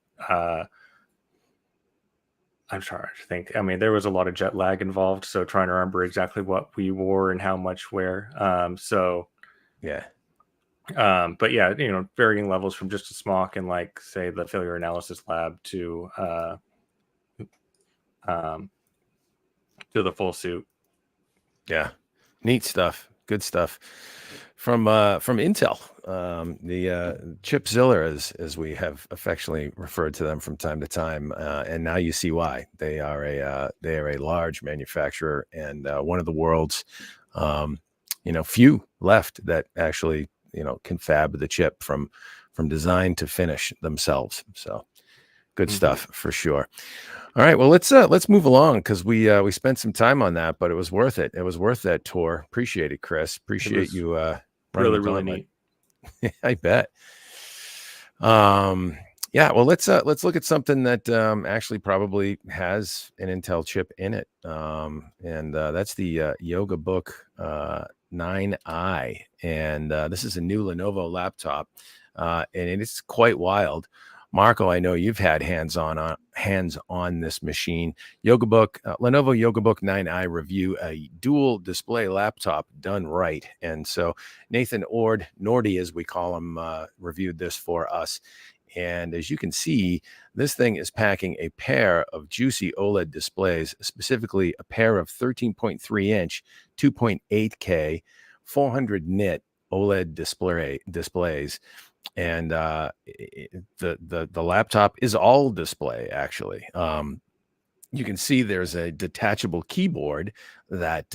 I'm trying to think. I mean, there was a lot of jet lag involved, so trying to remember exactly what we wore and how much where. Yeah. But yeah, varying levels from just a smock and like say the failure analysis lab to the full suit. Yeah, neat stuff. Good stuff from Intel. The Chipzilla, as we have affectionately referred to them from time to time, and now you see why. They are a large manufacturer and one of the world's few left that actually can fab the chip from design to finish themselves. So good stuff for sure. All right, well let's move along because we spent some time on that, but it was worth it. It was worth that tour. Appreciate it, Chris. Appreciate you really neat. I bet. Yeah, well let's look at something that actually probably has an Intel chip in it. And that's the Yoga Book 9i. And this is a new Lenovo laptop. And it's quite wild. Marco, I know you've had hands on this machine. Lenovo YogaBook 9i review, a dual display laptop done right. And so Nathan Nordy, as we call him, reviewed this for us. And as you can see, this thing is packing a pair of juicy OLED displays, specifically a pair of 13.3 inch, 2.8K, 400 nit OLED displays. And the laptop is all display, actually. You can see there's a detachable keyboard that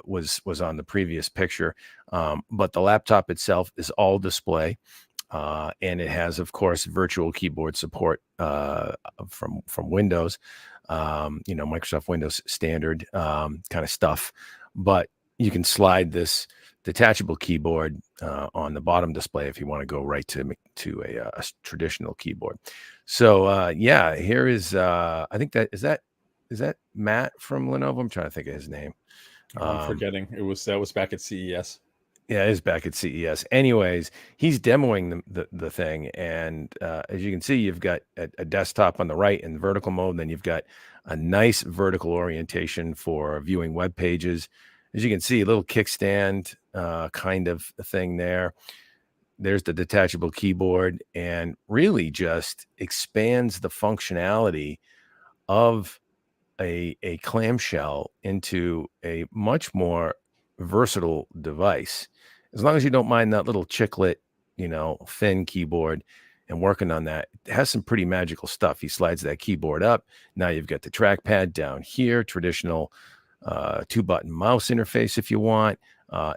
was on the previous picture, but the laptop itself is all display, and it has, of course, virtual keyboard support from Windows, Microsoft Windows standard kind of stuff. But you can slide this detachable keyboard on the bottom display if you want to go right to a traditional keyboard. So yeah, here is I think that is that Matt from Lenovo. I'm trying to think of his name. I'm forgetting. That was back at CES. Yeah, it is back at CES. Anyways, he's demoing the thing, and as you can see, you've got a desktop on the right in vertical mode. Then you've got a nice vertical orientation for viewing web pages. As you can see, a little kickstand kind of thing there. There's the detachable keyboard, and really just expands the functionality of a clamshell into a much more versatile device. As long as you don't mind that little chiclet, thin keyboard and working on that, it has some pretty magical stuff. He slides that keyboard up. Now you've got the trackpad down here, traditional 2-button mouse interface if you want.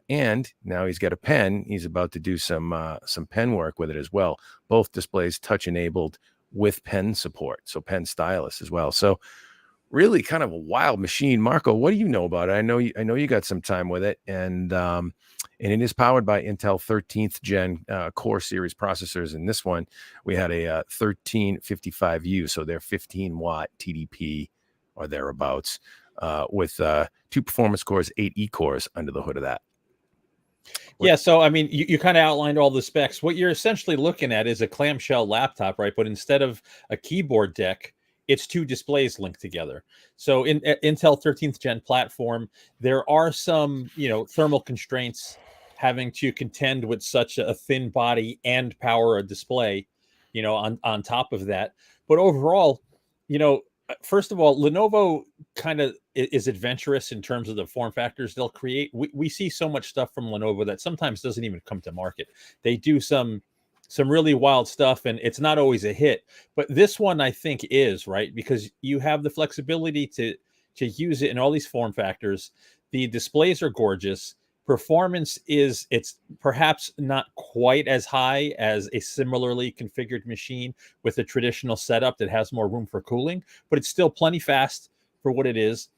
And now he's got a pen. He's about to do some pen work with it as well. Both displays touch enabled with pen support, so pen stylus as well. So really kind of a wild machine. Marco, what do you know about it? I know you got some time with it, and it is powered by Intel 13th gen Core series processors. In this one, we had a 1355U, so they're 15-watt TDP or thereabouts, with 2 performance cores, 8 E-cores under the hood of that. Yeah, so I mean, you kind of outlined all the specs. What you're essentially looking at is a clamshell laptop, right? But instead of a keyboard deck, it's 2 displays linked together. So in Intel 13th gen platform, there are some, thermal constraints having to contend with such a thin body and power a display, on top of that. But overall, first of all, Lenovo kind of is adventurous in terms of the form factors they'll create. We see so much stuff from Lenovo that sometimes doesn't even come to market. They do some really wild stuff, and it's not always a hit. But this one, I think, is right, because you have the flexibility to use it in all these form factors. The displays are gorgeous. Performance it's perhaps not quite as high as a similarly configured machine with a traditional setup that has more room for cooling, but it's still plenty fast for what it is.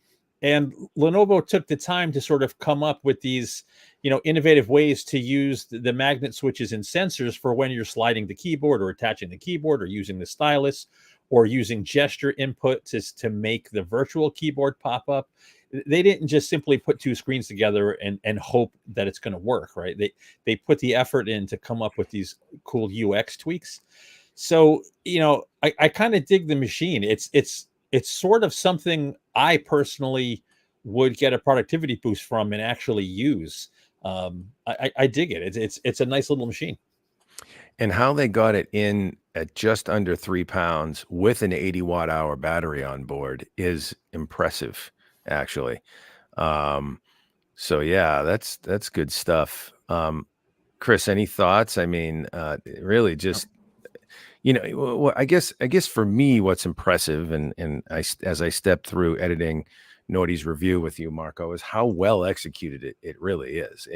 And Lenovo took the time to sort of come up with these, innovative ways to use the magnet switches and sensors for when you're sliding the keyboard or attaching the keyboard or using the stylus or using gesture input to make the virtual keyboard pop up. They didn't just simply put 2 screens together and hope that it's going to work, right? They put the effort in to come up with these cool UX tweaks. So, I kind of dig the machine. It's sort of something I personally would get a productivity boost from and actually use. I dig it. It's a nice little machine. And how they got it in at just under 3 pounds with an 80 watt hour battery on board is impressive, actually. So yeah, that's good stuff. Chris, any thoughts? I mean, really just, I guess for me, what's impressive, and as I step through editing Naughty's review with you, Marco, is how well executed it really is.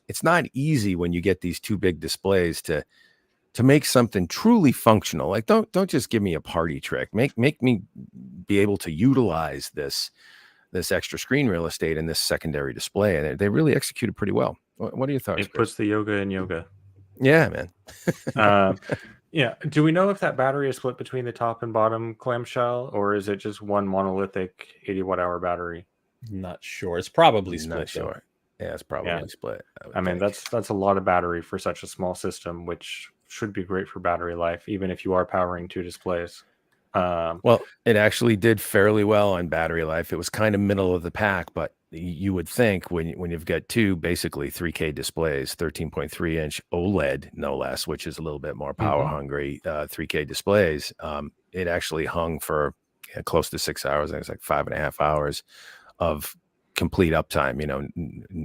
It's not easy when you get these 2 big displays to make something truly functional. Like, don't just give me a party trick. Make me be able to utilize this extra screen real estate in this secondary display, and they really executed pretty well. What are your thoughts? It puts the yoga in yoga. Yeah, man. Yeah. Do we know if that battery is split between the top and bottom clamshell, or is it just one monolithic 80 watt hour battery? Not sure. It's probably split. Not sure. Yeah, it's probably split. I mean, that's a lot of battery for such a small system, which should be great for battery life, even if you are powering 2 displays. Well, it actually did fairly well on battery life. It was kind of middle of the pack, but you would think when you've got 2 basically 3K displays, 13.3 inch OLED, no less, which is a little bit more power hungry, 3K displays, it actually hung for close to 6 hours. I think it's like 5.5 hours of complete uptime,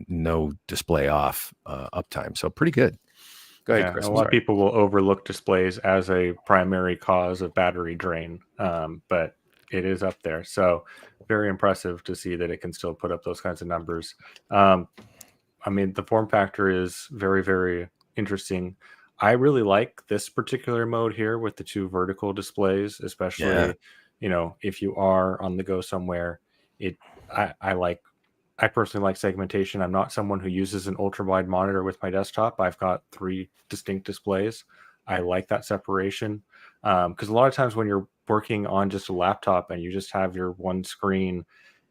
no display off uptime. So pretty good. Go ahead, Chris. A lot of people will overlook displays as a primary cause of battery drain, but it is up there. So very impressive to see that it can still put up those kinds of numbers. I mean, the form factor is very, very interesting. I really like this particular mode here with the 2 vertical displays, especially, if you are on the go somewhere. I personally like segmentation. I'm not someone who uses an ultra wide monitor with my desktop. I've got 3 distinct displays. I like that separation because a lot of times when you're working on just a laptop and you just have your one screen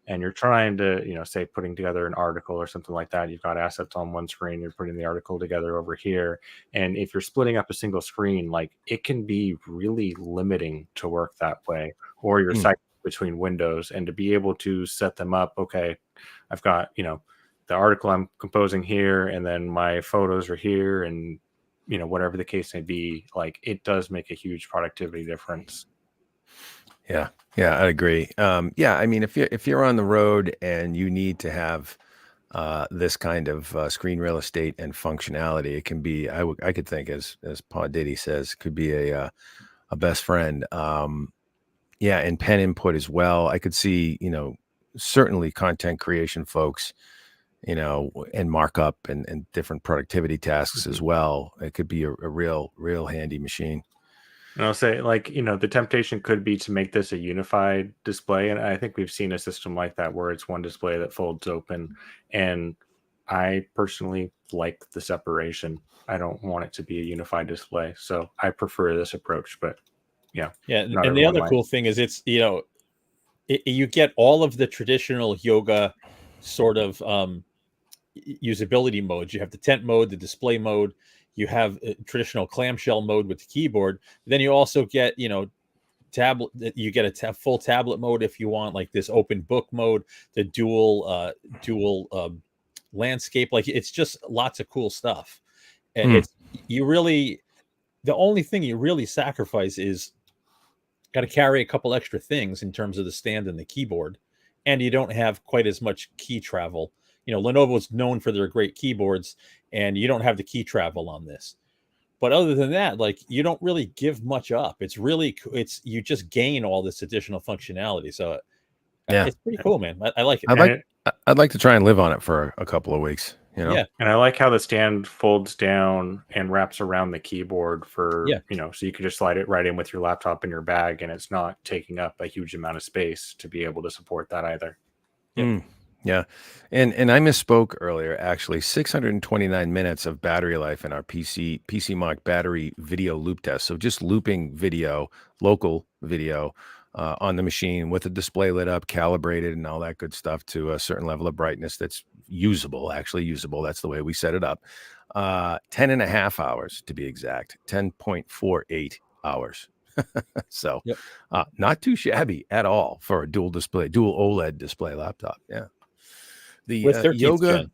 and you're trying to, say putting together an article or something like that, you've got assets on one screen, you're putting the article together over here. And if you're splitting up a single screen, like it can be really limiting to work that way, or you're cycling between windows, and to be able to set them up. Okay, I've got, the article I'm composing here, and then my photos are here, and, whatever the case may be, like it does make a huge productivity difference. Yeah, I agree. I mean, if you're on the road and you need to have this kind of screen real estate and functionality. It can be, I could think, as Paul Diddy says, could be a best friend. Yeah, and pen input as well. I could see, certainly content creation folks, and markup and different productivity tasks as well. It could be a real handy machine. And I'll say, like, the temptation could be to make this a unified display. And I think we've seen a system like that where it's one display that folds open. And I personally like the separation. I don't want it to be a unified display. So I prefer this approach. But yeah. Yeah. not And the everyone other might. cool thing is it's, you get all of the traditional yoga sort of usability modes. You have the tent mode, the display mode. You have a traditional clamshell mode with the keyboard. Then you also get, tablet. You get a full tablet mode if you want, like this open book mode, the dual landscape. Like it's just lots of cool stuff. And it's the only thing you really sacrifice is got to carry a couple extra things in terms of the stand and the keyboard, and you don't have quite as much key travel. Lenovo's known for their great keyboards, and you don't have the key travel on this. But other than that, like, you don't really give much up. It's you just gain all this additional functionality. So Yeah, it's pretty cool, man. I like it. I'd like to try and live on it for a couple of weeks. Yeah. And I like how the stand folds down and wraps around the keyboard for, so you can just slide it right in with your laptop in your bag, and it's not taking up a huge amount of space to be able to support that either. Yeah. And I misspoke earlier, actually. 629 minutes of battery life in our PC Mark battery video loop test. So just looping video, local video, on the machine with the display lit up, calibrated, and all that good stuff to a certain level of brightness that's actually usable. That's the way we set it up. 10 and a half hours to be exact, 10.48 hours. So not too shabby at all for a dual OLED display laptop. Yeah. The with 13th yoga gen.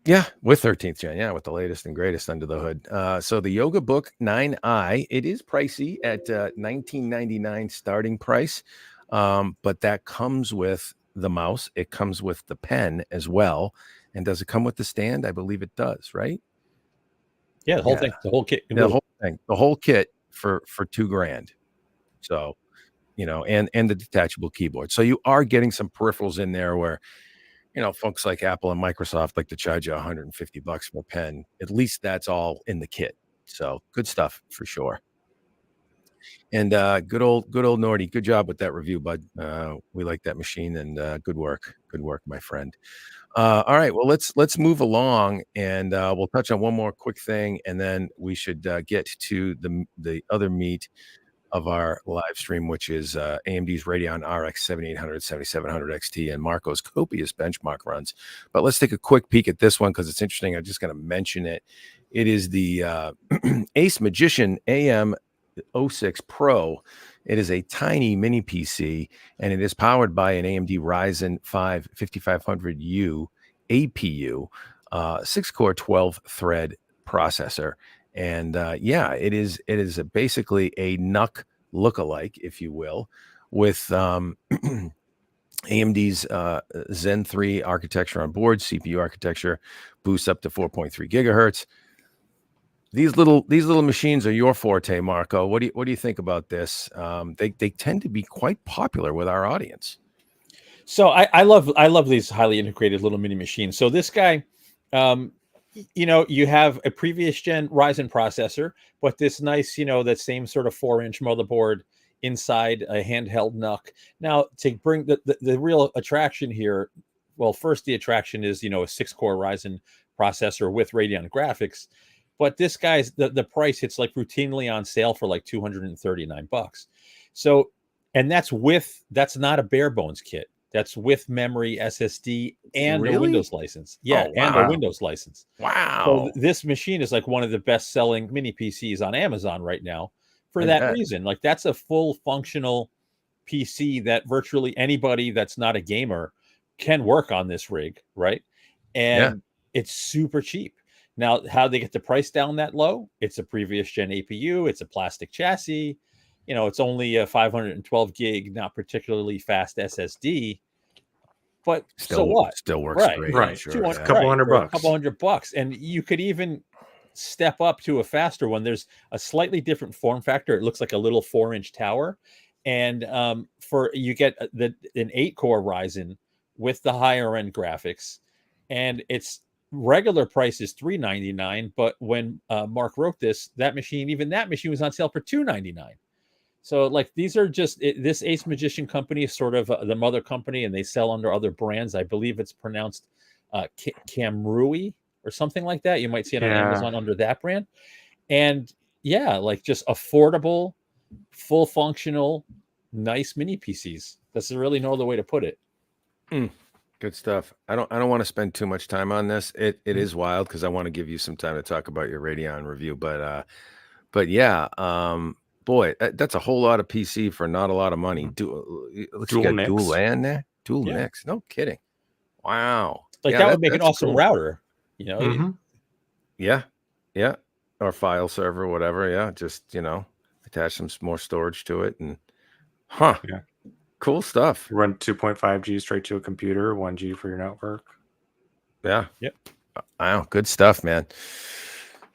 Yeah, with 13th gen. Yeah, with the latest and greatest under the hood. So the Yoga Book 9i, it is pricey at $19.99 starting price. But that comes with the mouse. It comes with the pen as well. And does it come with the stand? I believe it does, right? Yeah, the whole thing, the whole kit. The whole kit for $2,000. So, and the detachable keyboard. So you are getting some peripherals in there where, folks like Apple and Microsoft like to charge you $150 for a pen. At least that's all in the kit. So good stuff for sure. And good old Nordy. Good job with that review, bud. We like that machine, and good work, my friend. All right, well let's move along, and we'll touch on one more quick thing, and then we should get to the other meat of our live stream, which is AMD's Radeon RX 7800, 7700 XT, and Marco's copious benchmark runs. But let's take a quick peek at this one because it's interesting. I'm just going to mention it. It is the Ace Magician AM06 Pro. It is a tiny mini PC, and it is powered by an AMD Ryzen 5 5500U APU, 6-core, 12-thread processor. And it is basically a NUC lookalike, if you will, with AMD's Zen 3 architecture on board, CPU architecture, boosts up to 4.3 gigahertz. These little machines are your forte, Marco. What do you think about this? They tend to be quite popular with our audience. So I love these highly integrated little mini machines. So this guy, you have a previous gen Ryzen processor, but this nice, that same sort of 4-inch motherboard inside a handheld NUC. Now, to bring the real attraction here, well, first the attraction is, a 6-core Ryzen processor with Radeon graphics, but this guy's the price hits like routinely on sale for like $239. So, and that's not a bare bones kit. That's with memory, SSD, and a Windows license. Yeah, and a Windows license. Wow. So this machine is like one of the best-selling mini PCs on Amazon right now for that reason. Like, that's a full functional PC that virtually anybody that's not a gamer can work on this rig, right? And it's super cheap. Now, how they get the price down that low? It's a previous gen APU. It's a plastic chassis. It's only a 512 gig, not particularly fast SSD. but so what? Still works Right. great. Right. Sure. It's a Yeah. couple Right, for a $100. couple $100, and you could even step up to a faster one. There's a slightly different form factor. It looks like a little 4-inch tower, and for you get an 8-core Ryzen with the higher end graphics, and its regular price is $399. But when Mark wrote this, that machine was on sale for $299. So like these are just this Ace Magician company is sort of the mother company, and they sell under other brands. I believe it's pronounced Camrui or something like that. You might see it on Yeah. Amazon under that brand. And yeah, like just affordable, full functional, nice mini PCs. That's really no other way to put it. Good stuff. I don't want to spend too much time on this. It is wild because I want to give you some time to talk about your Radeon review. But yeah, boy, that's a whole lot of PC for not a lot of money. It looks Dual you got mix. dual LAN there, dual Yeah. mix. No kidding. Wow. Like Yeah, that would make an that's awesome cool. router, you know. Mhm. Yeah, or file server, whatever. Yeah, just attach some more storage to it, and Yeah. cool stuff. Run 2.5G straight to a computer, 1G for your network. Yeah. Yep. Wow, good stuff, man.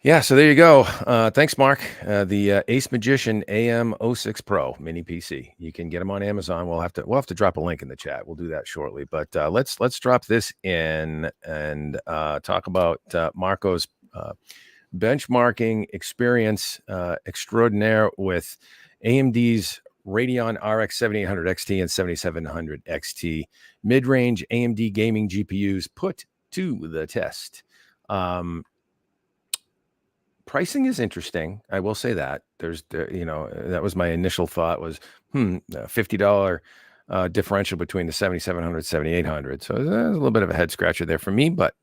Yeah, so there you go. Thanks, Mark. The Ace Magician AM06 Pro mini PC. You can get them on Amazon. We'll have to drop a link in the chat. We'll do that shortly. But let's drop this in and talk about Marco's benchmarking experience extraordinaire with AMD's Radeon RX 7800 XT and 7700 XT mid-range AMD gaming GPUs put to the test. Pricing is interesting. I will say that that was my initial thought was $50 differential between the 7700 7800. So there's a little bit of a head scratcher there for me, but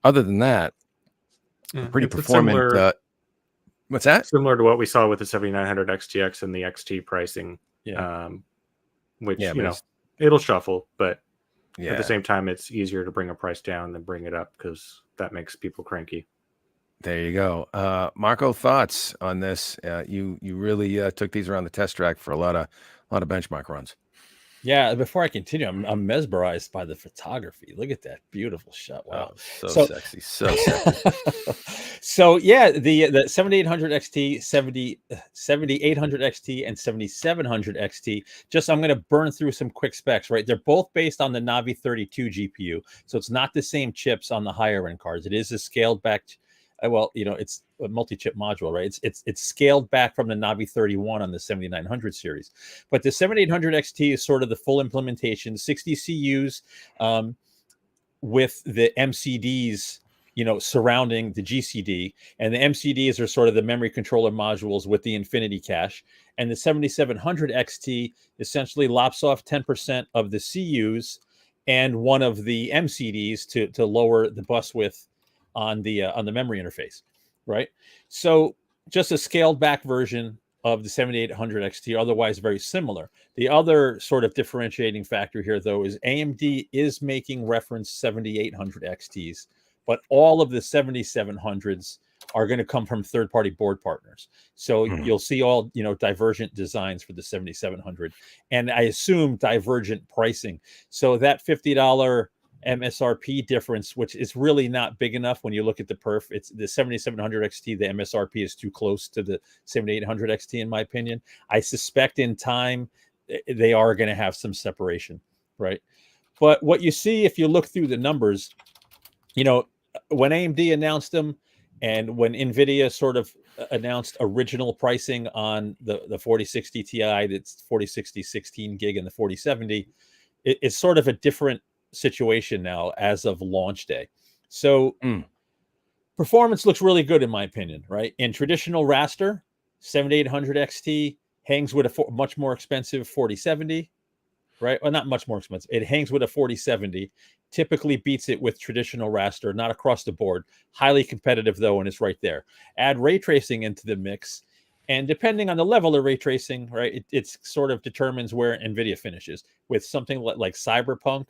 other than that, pretty It's performant. What's that? Similar to what we saw with the 7900 XTX and the XT pricing. Yeah. Which but it'll shuffle, but yeah, at the same time, it's easier to bring a price down than bring it up because that makes people cranky. there you go. Marco, thoughts on this? You really took these around the test track for a lot of benchmark runs. Yeah, before I continue, I'm mesmerized by the photography. Look at that beautiful shot. Wow. So sexy. So sexy. So yeah, the 7800 XT, 7800 XT, and 7700 XT. I'm going to burn through some quick specs, right? They're both based on the Navi 32 GPU. So it's not the same chips on the higher end cards. It is a scaled back it's a multi-chip module, right? It's scaled back from the Navi 31 on the 7900 series. But the 7800 XT is sort of the full implementation, 60 CUs with the MCDs, surrounding the GCD. And the MCDs are sort of the memory controller modules with the infinity cache. And the 7700 XT essentially lops off 10% of the CUs and one of the MCDs to lower the bus width on the memory interface, right? So just a scaled back version of the 7800 XT, otherwise very similar. The other sort of differentiating factor here, though, is AMD is making reference 7800 XTs, but all of the 7700s are going to come from third-party board partners. So you'll see all, divergent designs for the 7700, and I assume divergent pricing. So that $50 MSRP difference, which is really not big enough when you look at the perf. It's the 7700 XT, the MSRP is too close to the 7800 XT, in my opinion. I suspect in time they are going to have some separation, right? But what you see if you look through the numbers, when AMD announced them and when NVIDIA sort of announced original pricing on the 4060 Ti, that's 4060 16 gig, and the 4070, it's sort of a different situation now as of launch day. So performance looks really good in my opinion, right? In traditional raster, 7800 XT hangs with a much more expensive 4070, right? Well, not much more expensive. It hangs with a 4070, typically beats it with traditional raster, not across the board. Highly competitive though, and it's right there. Add ray tracing into the mix, and depending on the level of ray tracing, right, it sort of determines where NVIDIA finishes. With something like Cyberpunk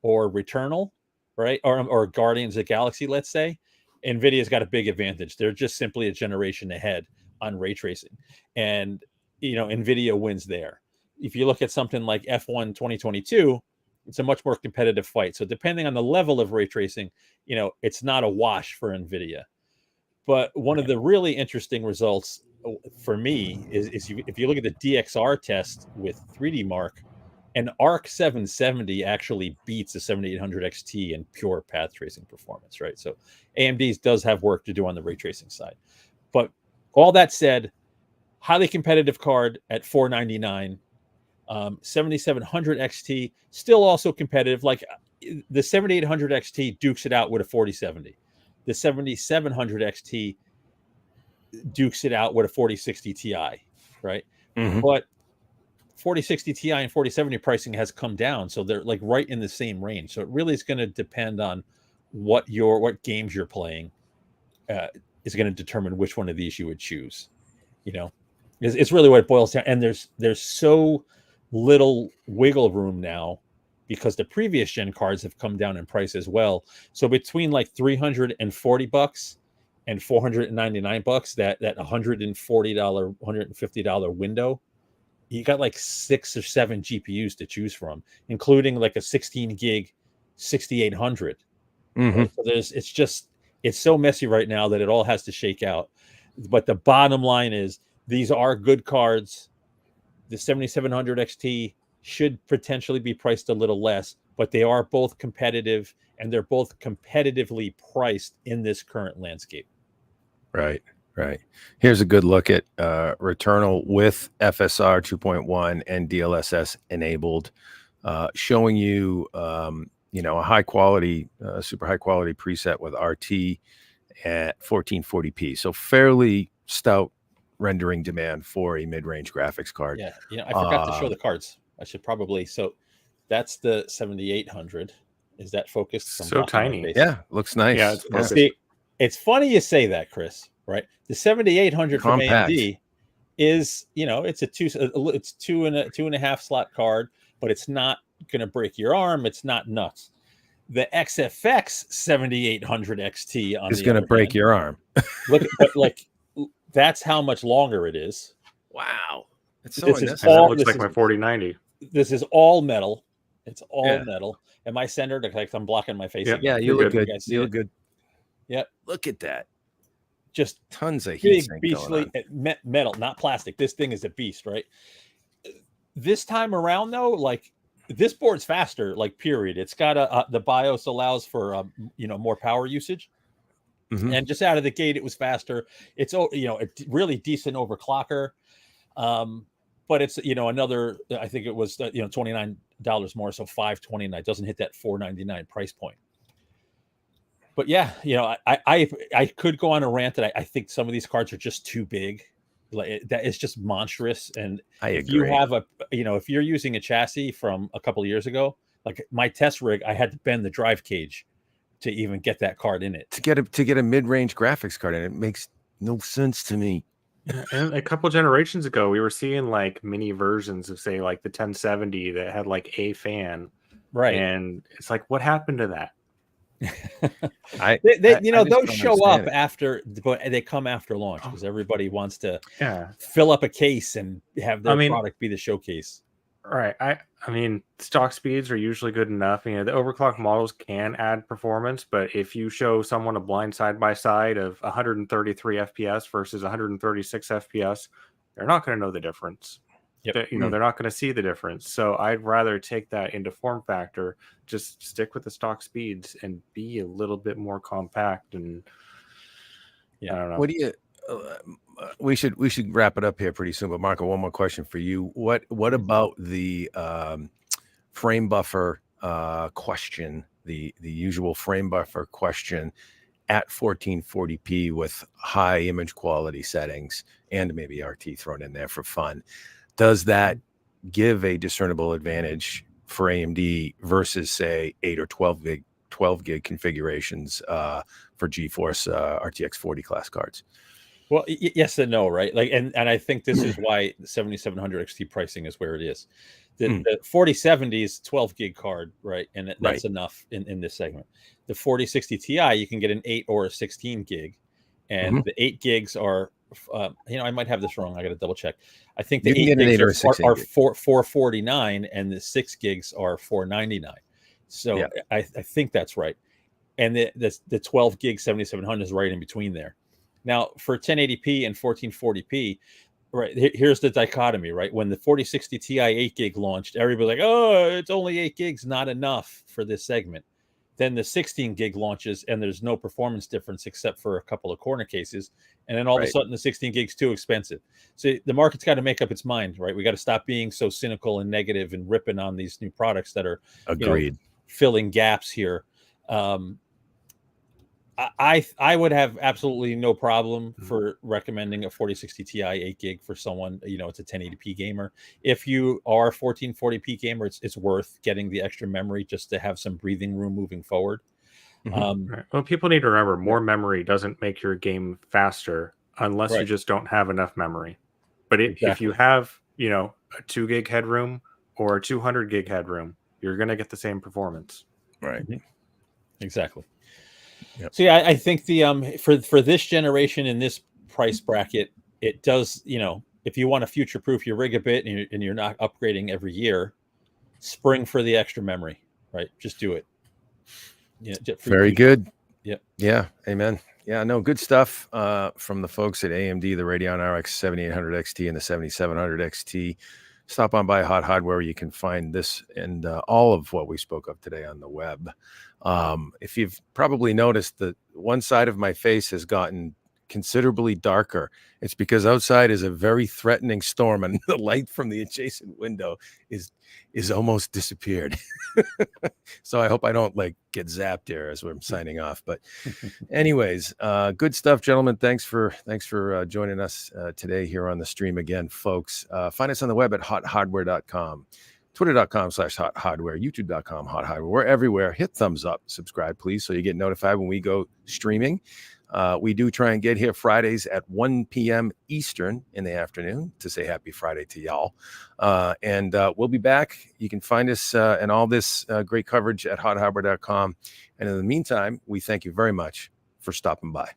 or Returnal, right, or Guardians of the Galaxy, let's say, NVIDIA's got a big advantage. They're just simply a generation ahead on ray tracing, and NVIDIA wins there. If you look at something like F1 2022, it's a much more competitive fight. So depending on the level of ray tracing, it's not a wash for NVIDIA. But one of the really interesting results for me is if you look at the DXR test with 3D Mark, an ARC 770 actually beats the 7800 XT in pure path tracing performance, right? So AMD's does have work to do on the ray tracing side. But all that said, highly competitive card at $499. 7700 XT still also competitive. Like the 7800 XT dukes it out with a 4070. The 7700 XT dukes it out with a 4060 Ti, right? But 4060 Ti and 4070 pricing has come down, so they're like right in the same range. So it really is going to depend on what games you're playing. Is going to determine which one of these you would choose. It's really what it boils down. And there's so little wiggle room now because the previous gen cards have come down in price as well. So between like $340 and $499, that $140, $150 window, you got like 6 or 7 GPUs to choose from, including like a 16 gig 6800. Right? So it's so messy right now that it all has to shake out. But the bottom line is these are good cards. The 7700 XT should potentially be priced a little less, but they are both competitive, and they're both competitively priced in this current landscape. Right. Here's a good look at Returnal with FSR 2.1 and DLSS enabled, showing you, a high quality, super high quality preset with RT at 1440p. So fairly stout rendering demand for a mid-range graphics card. Yeah, I forgot to show the cards. I should probably. So that's the 7800. Is that focused? So tiny. Yeah, looks nice. Yeah, See, it's funny you say that, Chris. Right? The 7800 from AMD is, it's a 2.5 slot card, but it's not going to break your arm. It's not nuts. The XFX 7800 XT is going to break your arm. That's how much longer it is. Wow. It's so unnecessary. It looks like my 4090. This is all metal. It's all metal. Am I centered? Like I'm blocking my face. Yeah, you look good. You look good. Yeah. Look at that. Just tons of heat big beastly metal, not plastic. This thing is a beast, right? This time around, though, like this board's faster, like period. It's got the BIOS allows for more power usage. And just out of the gate, it was faster. It's a really decent overclocker, but it's another. I think it was $29 more, so $529. Doesn't hit that $499 price point. But yeah, I could go on a rant that I think some of these cards are just too big. Like that is just monstrous. And I agree. If you have if you're using a chassis from a couple of years ago, like my test rig, I had to bend the drive cage to even get that card in it. To get a mid-range graphics card in it makes no sense to me. And a couple generations ago, we were seeing like mini versions of, say, like the 1070 that had like a fan, right? And it's like, what happened to that? Those show up after, but they come after launch because everybody wants to fill up a case and have their product be the showcase. Right. I mean, stock speeds are usually good enough. The overclock models can add performance, but if you show someone a blind side by side of 133 FPS versus 136 FPS, they're not going to know the difference. Yep. They're not going to see the difference. So I'd rather take that into form factor, just stick with the stock speeds and be a little bit more compact. And I don't know. What do you? We should wrap it up here pretty soon. But Marco, one more question for you. What about the frame buffer question? The usual frame buffer question at 1440p with high image quality settings and maybe RT thrown in there for fun. Does that give a discernible advantage for AMD versus, say, 8 or 12 gig configurations for GeForce RTX 40 class cards? Well, yes and no, right? Like, and I think this is why the 7700 XT pricing is where it is. The 4070 is 12 gig card, right? And that's enough in this segment. The 4060 Ti, you can get an 8 or a 16 gig, and the 8 gigs are, I might have this wrong. I got to double check. I think You the can 8 get an 8 or a gigs 16 are gig. 449, and the 6 gigs are 499. So Yeah. I think that's right. And the 12 gig 7700 is right in between there. Now for 1080p and 1440p, right, here's the dichotomy, right? When the 4060 Ti 8 gig launched, everybody's like, oh, it's only 8 gigs, not enough for this segment. Then the 16 gig launches and there's no performance difference except for a couple of corner cases. And then all of a sudden the 16 gigs too expensive. So the market's got to make up its mind, right? We got to stop being so cynical and negative and ripping on these new products that are, Agreed. filling gaps here. I would have absolutely no problem for recommending a 4060 Ti 8 gig for someone, it's a 1080p gamer. If you are a 1440p gamer, it's worth getting the extra memory just to have some breathing room moving forward. Right. Well, people need to remember more memory doesn't make your game faster unless you Right. just don't have enough memory. But if you Exactly. have, a 2 gig headroom or a 200 gig headroom, you're going to get the same performance. Right. Exactly. Yep. So yeah, I think the for this generation in this price bracket, it does, if you want to future proof your rig a bit and you're not upgrading every year, spring for the extra memory, right? Just do it. Very good. Yep. Yeah. Amen. Yeah. No, good stuff from the folks at AMD, the Radeon RX 7800 XT and the 7700 XT. Stop on by Hot Hardware. You can find this and all of what we spoke of today on the web. If you've probably noticed that one side of my face has gotten considerably darker, it's because outside is a very threatening storm and the light from the adjacent window is almost disappeared. So I hope I don't get zapped here as we're signing off. But anyways, good stuff, gentlemen. Thanks for joining us today here on the stream again, folks. Find us on the web at hothardware.com. Twitter.com/hothardware, YouTube.com/hothardware. We're everywhere. Hit thumbs up, subscribe, please, so you get notified when we go streaming. We do try and get here Fridays at 1 p.m. Eastern in the afternoon to say happy Friday to y'all. And we'll be back. You can find us and all this great coverage at hothardware.com. And in the meantime, we thank you very much for stopping by.